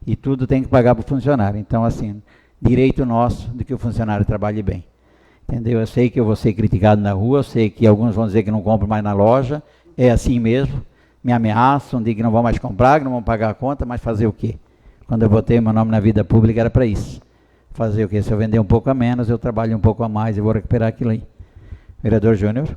e tudo tem que pagar para o funcionário. Então, assim, direito nosso de que o funcionário trabalhe bem, entendeu? Eu sei que eu vou ser criticado na rua, eu sei que alguns vão dizer que não compro mais na loja, é assim mesmo, me ameaçam, dizem que não vão mais comprar, que não vão pagar a conta, mas fazer o quê? Quando eu botei meu nome na vida pública era para isso. Fazer o quê? Se eu vender um pouco a menos, eu trabalho um pouco a mais e vou recuperar aquilo aí. Vereador Júnior.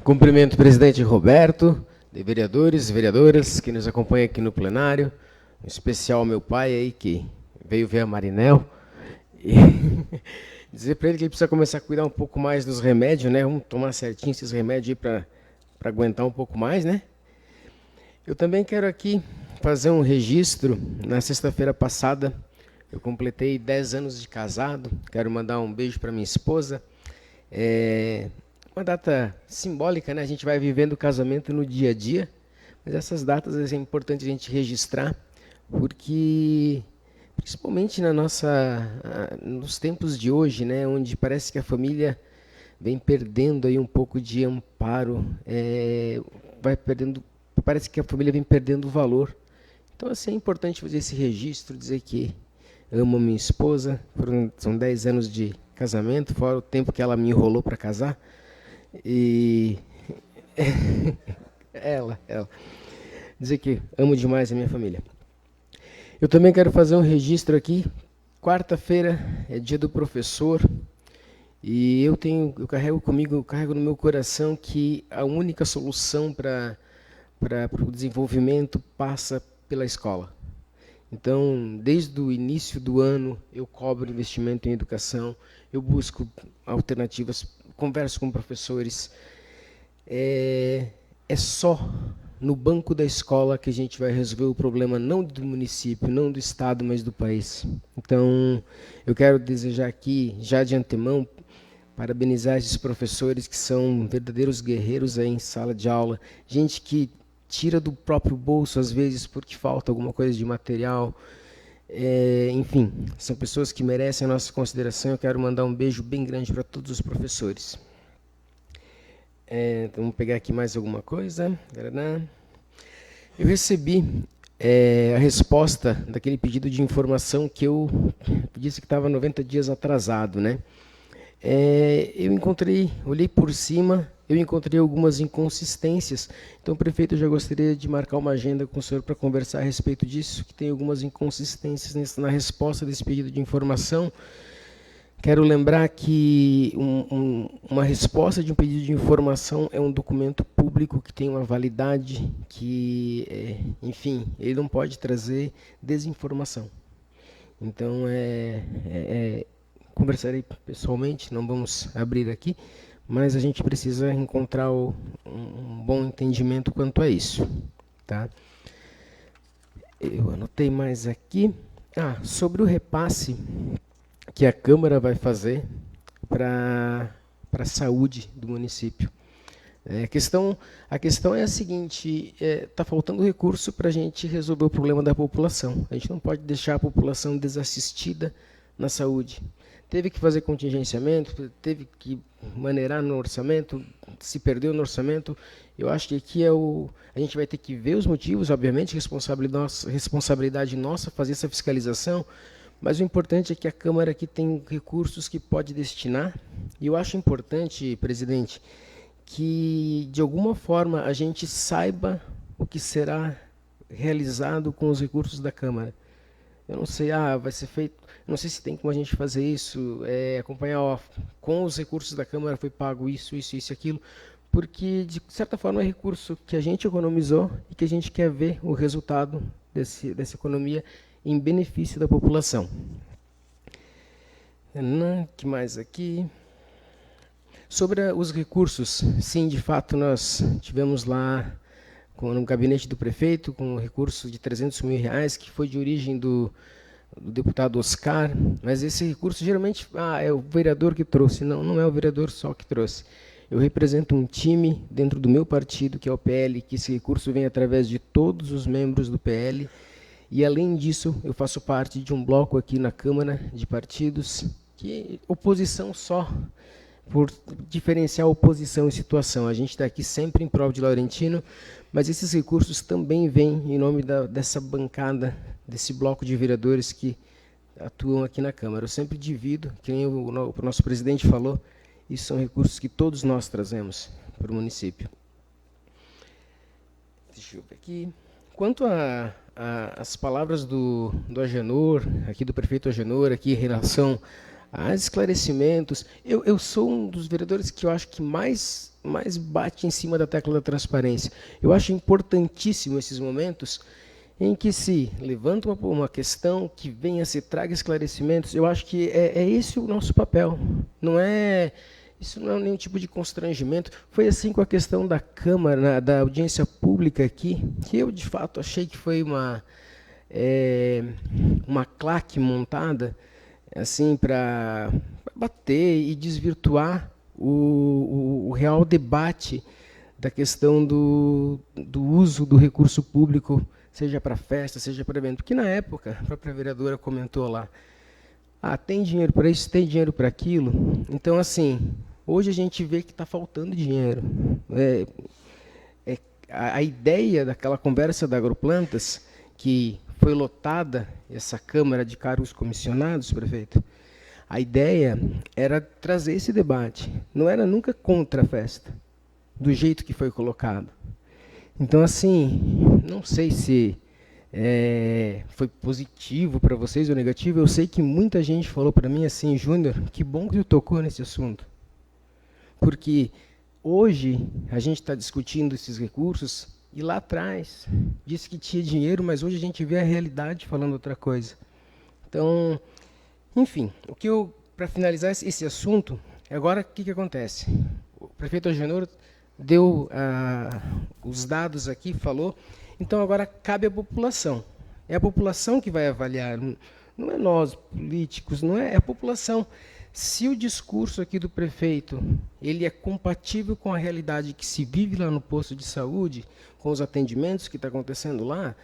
Cumprimento o presidente Roberto, de vereadores e vereadoras que nos acompanham aqui no plenário, um especial ao meu pai aí, que veio ver a Marinel, e dizer para ele que ele precisa começar a cuidar um pouco mais dos remédios, né? Vamos tomar certinho esses remédios aí para aguentar um pouco mais, né? Eu também quero aqui fazer um registro. Na sexta-feira passada, eu completei 10 anos de casado. Quero mandar um beijo para minha esposa. Uma data simbólica, né? A gente vai vivendo o casamento no dia a dia, mas essas datas é importante a gente registrar, porque principalmente nos tempos de hoje, né, onde parece que a família vem perdendo aí um pouco de amparo, parece que a família vem perdendo valor. Então, assim, é importante fazer esse registro, dizer que amo minha esposa, são 10 anos de casamento, fora o tempo que ela me enrolou para casar, e ela, dizer que amo demais a minha família. Eu também quero fazer um registro aqui. Quarta-feira é dia do professor, e eu carrego no meu coração que a única solução para o desenvolvimento passa pela escola. Então, desde o início do ano, eu cobro investimento em educação, eu busco alternativas, converso com professores. É só no banco da escola que a gente vai resolver o problema, não do município, não do estado, mas do país. Então, eu quero desejar aqui, já de antemão, parabenizar esses professores que são verdadeiros guerreiros aí em sala de aula, gente que tira do próprio bolso, às vezes, porque falta alguma coisa de material. Enfim, são pessoas que merecem a nossa consideração. Eu quero mandar um beijo bem grande para todos os professores. Então, vamos pegar aqui mais alguma coisa. Eu recebi a resposta daquele pedido de informação que eu disse que estava 90 dias atrasado, né? Olhei por cima, eu encontrei algumas inconsistências. Então, prefeito, eu já gostaria de marcar uma agenda com o senhor para conversar a respeito disso, que tem algumas inconsistências na resposta desse pedido de informação. Quero lembrar que uma resposta de um pedido de informação é um documento público que tem uma validade, que, enfim, ele não pode trazer desinformação. Então, conversarei pessoalmente, não vamos abrir aqui, mas a gente precisa encontrar um bom entendimento quanto a isso. Tá? Eu anotei mais aqui. Sobre o repasse que a Câmara vai fazer para a saúde do município. A questão é a seguinte: está faltando recurso para a gente resolver o problema da população. A gente não pode deixar a população desassistida na saúde. Teve que fazer contingenciamento, teve que maneirar no orçamento, se perdeu no orçamento. Eu acho que aqui a gente vai ter que ver os motivos, obviamente, responsabilidade nossa fazer essa fiscalização, mas o importante é que a Câmara aqui tem recursos que pode destinar. E eu acho importante, presidente, que de alguma forma a gente saiba o que será realizado com os recursos da Câmara. Eu não sei, vai ser feito, não sei se tem como a gente fazer isso, acompanhar, com os recursos da Câmara foi pago isso e aquilo, porque de certa forma é recurso que a gente economizou e que a gente quer ver o resultado dessa economia em benefício da população. Que mais aqui? Sobre os recursos, sim, de fato nós tivemos lá no gabinete do prefeito com um recurso de R$300 mil, que foi de origem do deputado Oscar, mas esse recurso geralmente é o vereador que trouxe. Não é o vereador só que trouxe. Eu represento um time dentro do meu partido, que é o PL, que esse recurso vem através de todos os membros do PL, e além disso eu faço parte de um bloco aqui na Câmara de Partidos, que oposição só, por diferenciar oposição e situação. A gente está aqui sempre em prol de Laurentino, mas esses recursos também vêm em nome dessa bancada, desse bloco de vereadores que atuam aqui na Câmara. Eu sempre divido, que nem o nosso presidente falou, isso são recursos que todos nós trazemos para o município. Deixa eu ver aqui. Quanto às palavras do Agenor, aqui do prefeito Agenor, aqui em relação a esclarecimentos, eu sou um dos vereadores que eu acho que mais bate em cima da tecla da transparência. Eu acho importantíssimo esses momentos em que se levanta uma questão que venha, se traga esclarecimentos. Eu acho que é esse o nosso papel. Isso não é nenhum tipo de constrangimento. Foi assim com a questão da Câmara, da audiência pública aqui, que eu, de fato, achei que foi uma claque montada assim para bater e desvirtuar o real debate da questão do uso do recurso público, seja para festa, seja para evento. Porque, na época, a própria vereadora comentou lá, tem dinheiro para isso, tem dinheiro para aquilo. Então, assim, hoje a gente vê que está faltando dinheiro. A ideia daquela conversa da Agroplantas, que foi lotada essa Câmara de cargos comissionados, prefeito, a ideia era trazer esse debate. Não era nunca contra a festa, do jeito que foi colocado. Então, assim, não sei se foi positivo para vocês ou negativo. Eu sei que muita gente falou para mim assim, Júnior, que bom que tu tocou nesse assunto. Porque hoje a gente está discutindo esses recursos e lá atrás disse que tinha dinheiro, mas hoje a gente vê a realidade falando outra coisa. Então, enfim, para finalizar esse assunto, agora o que acontece? O prefeito Agenor deu os dados aqui, falou, então agora cabe à população. É a população que vai avaliar, não é nós, políticos, não é a população. Se o discurso aqui do prefeito ele é compatível com a realidade que se vive lá no posto de saúde, com os atendimentos que está acontecendo lá,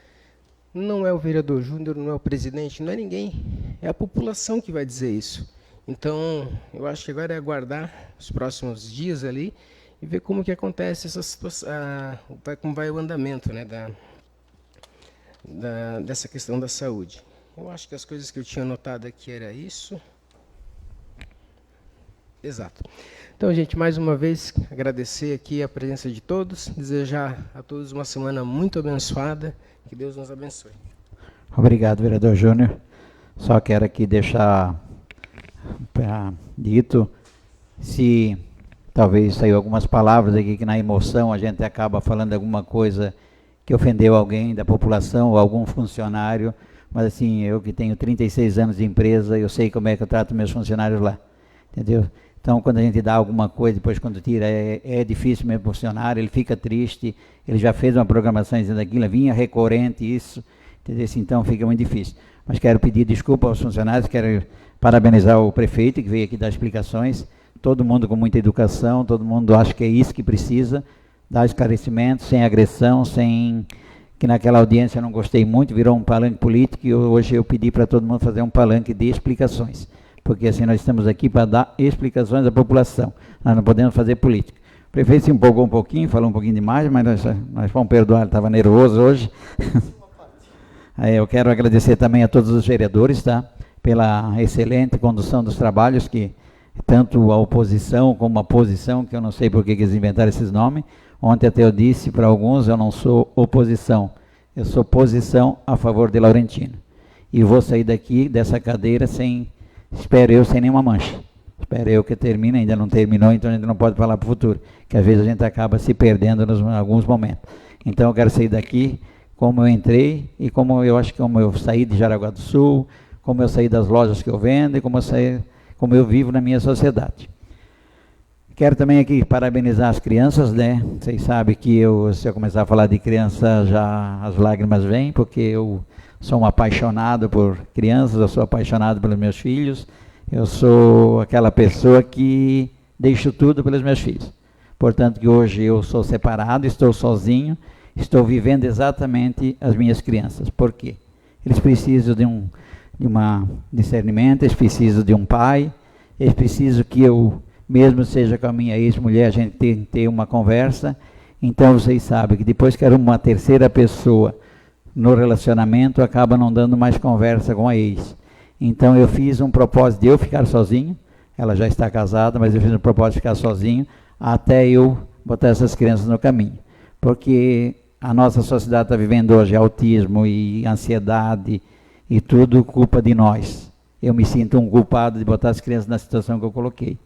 não é o vereador Júnior, não é o presidente, não é ninguém. É a população que vai dizer isso. Então, eu acho que agora é aguardar os próximos dias ali e ver como que acontece essa situação, como vai o andamento, né, dessa questão da saúde. Eu acho que as coisas que eu tinha anotado aqui era isso. Exato. Então, gente, mais uma vez, agradecer aqui a presença de todos, desejar a todos uma semana muito abençoada, que Deus nos abençoe. Obrigado, vereador Júnior. Só quero aqui deixar dito, se talvez saiu algumas palavras aqui que na emoção a gente acaba falando alguma coisa que ofendeu alguém da população ou algum funcionário, mas assim, eu que tenho 36 anos de empresa, eu sei como é que eu trato meus funcionários lá, entendeu? Então, quando a gente dá alguma coisa, depois quando tira, é difícil mesmo para o funcionário, ele fica triste, ele já fez uma programação dizendo aquilo, vinha recorrente isso, entendeu? Então fica muito difícil. Mas quero pedir desculpa aos funcionários, quero parabenizar o prefeito que veio aqui dar explicações, todo mundo com muita educação, todo mundo acha que é isso que precisa, dar esclarecimento, sem agressão, sem... que naquela audiência eu não gostei muito, virou um palanque político e hoje eu pedi para todo mundo fazer um palanque de explicações. Porque assim nós estamos aqui para dar explicações à população, nós não podemos fazer política. O prefeito se empolgou um pouquinho, falou um pouquinho demais, mas nós vamos perdoar, ele estava nervoso hoje. Eu quero agradecer também a todos os vereadores, tá? Pela excelente condução dos trabalhos, que tanto a oposição como a posição, que eu não sei por que eles inventaram esses nomes. Ontem até eu disse para alguns, eu não sou oposição, eu sou posição a favor de Laurentino. E vou sair daqui, dessa cadeira, espero eu, sem nenhuma mancha. Espero eu que termine, ainda não terminou, então a gente não pode falar para o futuro, que às vezes a gente acaba se perdendo em alguns momentos. Então eu quero sair daqui como eu entrei e como eu saí de Jaraguá do Sul, como eu saí das lojas que eu vendo e como eu vivo na minha sociedade. Quero também aqui parabenizar as crianças, né? Vocês sabem que se eu começar a falar de criança, já as lágrimas vêm, porque eu sou um apaixonado por crianças, eu sou apaixonado pelos meus filhos, eu sou aquela pessoa que deixo tudo pelos meus filhos. Portanto, que hoje eu sou separado, estou sozinho, estou vivendo exatamente as minhas crianças. Por quê? Eles precisam de um discernimento, eles precisam de um pai, eles precisam que eu, mesmo seja com a minha ex-mulher, a gente tem que ter uma conversa. Então vocês sabem que depois que era uma terceira pessoa no relacionamento, acaba não dando mais conversa com a ex. Então eu fiz um propósito de eu ficar sozinho, ela já está casada, mas eu fiz um propósito de ficar sozinho, até eu botar essas crianças no caminho. Porque a nossa sociedade está vivendo hoje autismo e ansiedade, e tudo culpa de nós. Eu me sinto um culpado de botar as crianças na situação que eu coloquei.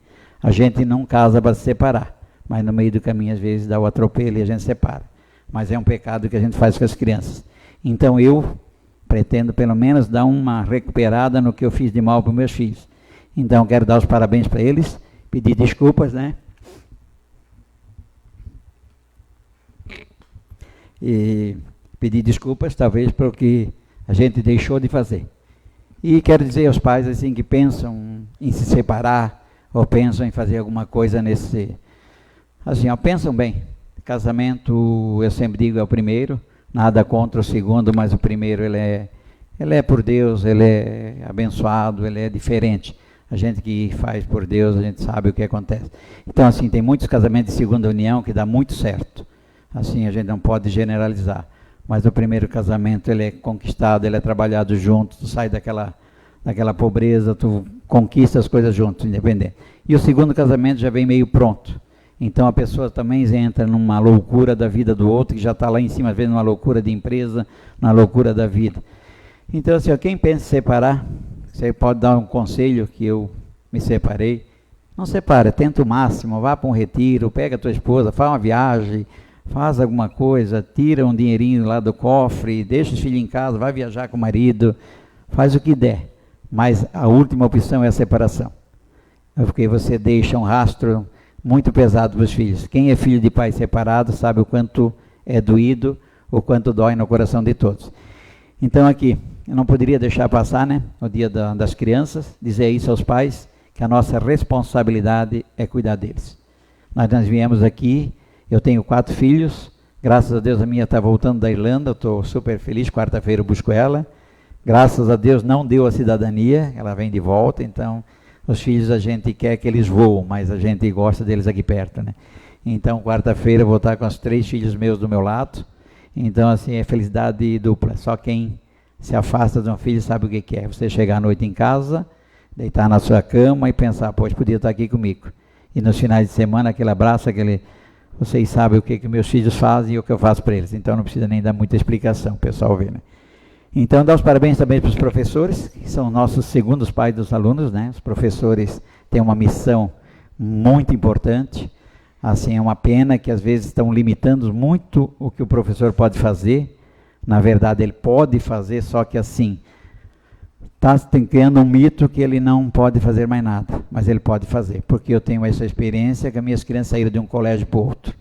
A gente não casa para se separar, mas no meio do caminho às vezes dá o atropelo e a gente separa. Mas é um pecado que a gente faz com as crianças. Então eu pretendo pelo menos dar uma recuperada no que eu fiz de mal para os meus filhos. Então quero dar os parabéns para eles, pedir desculpas, né? E pedir desculpas talvez pelo que a gente deixou de fazer. E quero dizer aos pais assim que pensam em se separar ou pensam em fazer alguma coisa nesse, assim, ó, pensam bem. Casamento, eu sempre digo, é o primeiro, nada contra o segundo, mas o primeiro ele é por Deus, ele é abençoado, ele é diferente. A gente que faz por Deus, a gente sabe o que acontece. Então, assim, tem muitos casamentos de segunda união que dá muito certo. Assim, a gente não pode generalizar. Mas o primeiro casamento, ele é conquistado, ele é trabalhado junto, tu sai daquela pobreza, tu conquista as coisas juntos, independente. E o segundo casamento já vem meio pronto. Então a pessoa também entra numa loucura da vida do outro, que já está lá em cima, às vezes numa loucura de empresa, numa loucura da vida. Então, assim, ó, quem pensa em separar, você pode dar um conselho, que eu me separei. Não separa, tenta o máximo, vá para um retiro, pega a tua esposa, faz uma viagem, faz alguma coisa, tira um dinheirinho lá do cofre, deixa os filhos em casa, vai viajar com o marido, faz o que der. Mas a última opção é a separação. Porque você deixa um rastro muito pesado para os filhos. Quem é filho de pai separado sabe o quanto é doído, o quanto dói no coração de todos. Então aqui, eu não poderia deixar passar, né, o dia das crianças, dizer isso aos pais, que a nossa responsabilidade é cuidar deles. Nós viemos aqui, eu tenho 4 filhos, graças a Deus a minha está voltando da Irlanda, eu estou super feliz, quarta-feira eu busco ela. Graças a Deus não deu a cidadania, ela vem de volta, então os filhos a gente quer que eles voam, mas a gente gosta deles aqui perto, né? Então quarta-feira eu vou estar com os 3 filhos meus do meu lado, então assim é felicidade dupla. Só quem se afasta de um filho sabe o que é, você chegar à noite em casa, deitar na sua cama e pensar, pois podia estar aqui comigo. E nos finais de semana aquele abraço, vocês sabem o que meus filhos fazem e o que eu faço para eles, então não precisa nem dar muita explicação, o pessoal vê, né? Então, dá os parabéns também para os professores, que são nossos segundos pais dos alunos, né? Os professores têm uma missão muito importante. Assim, é uma pena que às vezes estão limitando muito o que o professor pode fazer. Na verdade, ele pode fazer, só que assim, está criando um mito que ele não pode fazer mais nada, mas ele pode fazer, porque eu tenho essa experiência que as minhas crianças saíram de um colégio para o outro.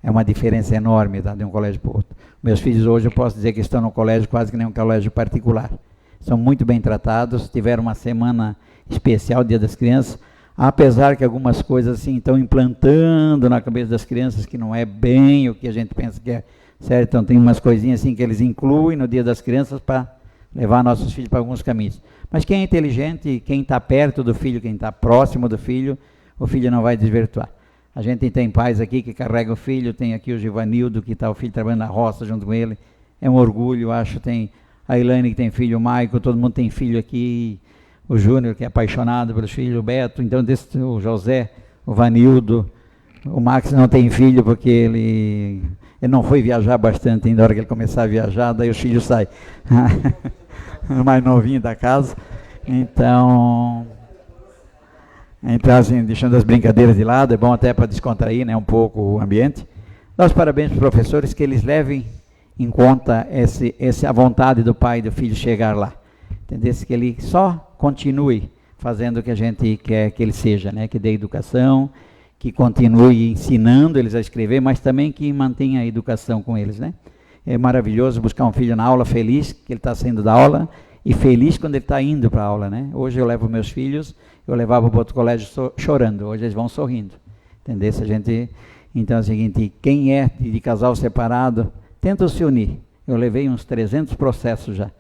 É uma diferença enorme, tá, de um colégio para o outro. Meus filhos hoje eu posso dizer que estão no colégio quase que nem um colégio particular. São muito bem tratados, tiveram uma semana especial, Dia das Crianças, apesar que algumas coisas assim estão implantando na cabeça das crianças que não é bem o que a gente pensa que é certo. Então tem umas coisinhas assim que eles incluem no Dia das Crianças para levar nossos filhos para alguns caminhos. Mas quem é inteligente, quem está perto do filho, quem está próximo do filho, o filho não vai desvirtuar. A gente tem pais aqui que carregam o filho, tem aqui o Givanildo, que está o filho trabalhando na roça junto com ele, é um orgulho, acho, tem a Elaine que tem filho, o Maico, todo mundo tem filho aqui, o Júnior que é apaixonado pelos filhos, o Beto, então o José, o Vanildo, o Max não tem filho porque ele não foi viajar bastante ainda, na hora que ele começar a viajar, daí os filhos saem, o mais novinho da casa, então assim, deixando as brincadeiras de lado, é bom até para descontrair, né, um pouco o ambiente. Dá os parabéns para os professores, que eles levem em conta a vontade do pai e do filho chegar lá. Entendeu? Que ele só continue fazendo o que a gente quer que ele seja, né, que dê educação, que continue ensinando eles a escrever, mas também que mantenha a educação com eles, né. É maravilhoso buscar um filho na aula feliz, que ele está saindo da aula, e feliz quando ele está indo para a aula, né. Hoje eu levo meus filhos, eu levava para outro colégio chorando, hoje eles vão sorrindo, entendeu? Então é o seguinte, quem é de casal separado, tenta se unir. Eu levei uns 300 processos já,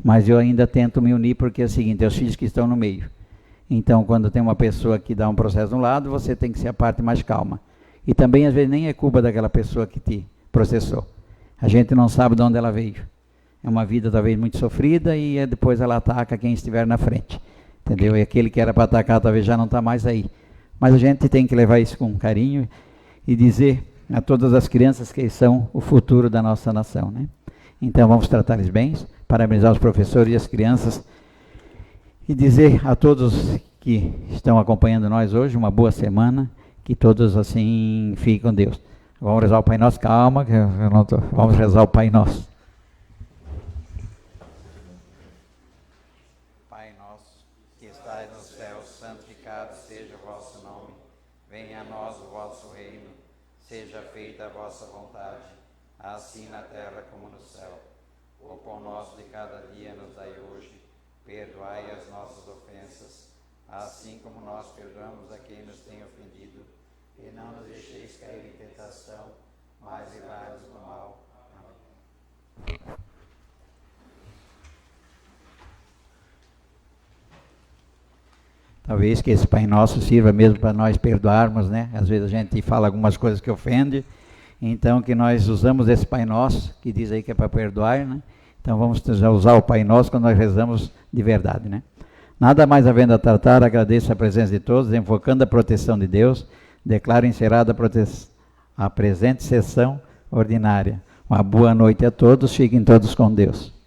mas eu ainda tento me unir porque é o seguinte, é os filhos que estão no meio. Então quando tem uma pessoa que dá um processo de um lado, você tem que ser a parte mais calma. E também às vezes nem é culpa daquela pessoa que te processou. A gente não sabe de onde ela veio. É uma vida talvez muito sofrida e depois ela ataca quem estiver na frente. Entendeu? E aquele que era para atacar talvez já não está mais aí. Mas a gente tem que levar isso com carinho e dizer a todas as crianças que eles são o futuro da nossa nação, né? Então vamos tratar eles bem, parabenizar os professores e as crianças e dizer a todos que estão acompanhando nós hoje uma boa semana, que todos assim fiquem com Deus. Vamos rezar o Pai Nosso, calma, que eu não tô, vamos rezar o Pai Nosso. que estais no céu, santificado seja o vosso nome. Venha a nós o vosso reino. Seja feita a vossa vontade, assim na terra como no céu. O pão nosso de cada dia nos dai hoje. Perdoai as nossas ofensas, assim como nós perdoamos a quem nos tem ofendido. E não nos deixeis cair em tentação, mas livrai-nos do mal. Amém. Talvez que esse Pai Nosso sirva mesmo para nós perdoarmos, né? Às vezes a gente fala algumas coisas que ofendem, então que nós usamos esse Pai Nosso, que diz aí que é para perdoar, né? Então vamos usar o Pai Nosso quando nós rezamos de verdade, né? Nada mais havendo a tratar, agradeço a presença de todos, invocando a proteção de Deus, declaro encerrada a presente sessão ordinária. Uma boa noite a todos, fiquem todos com Deus.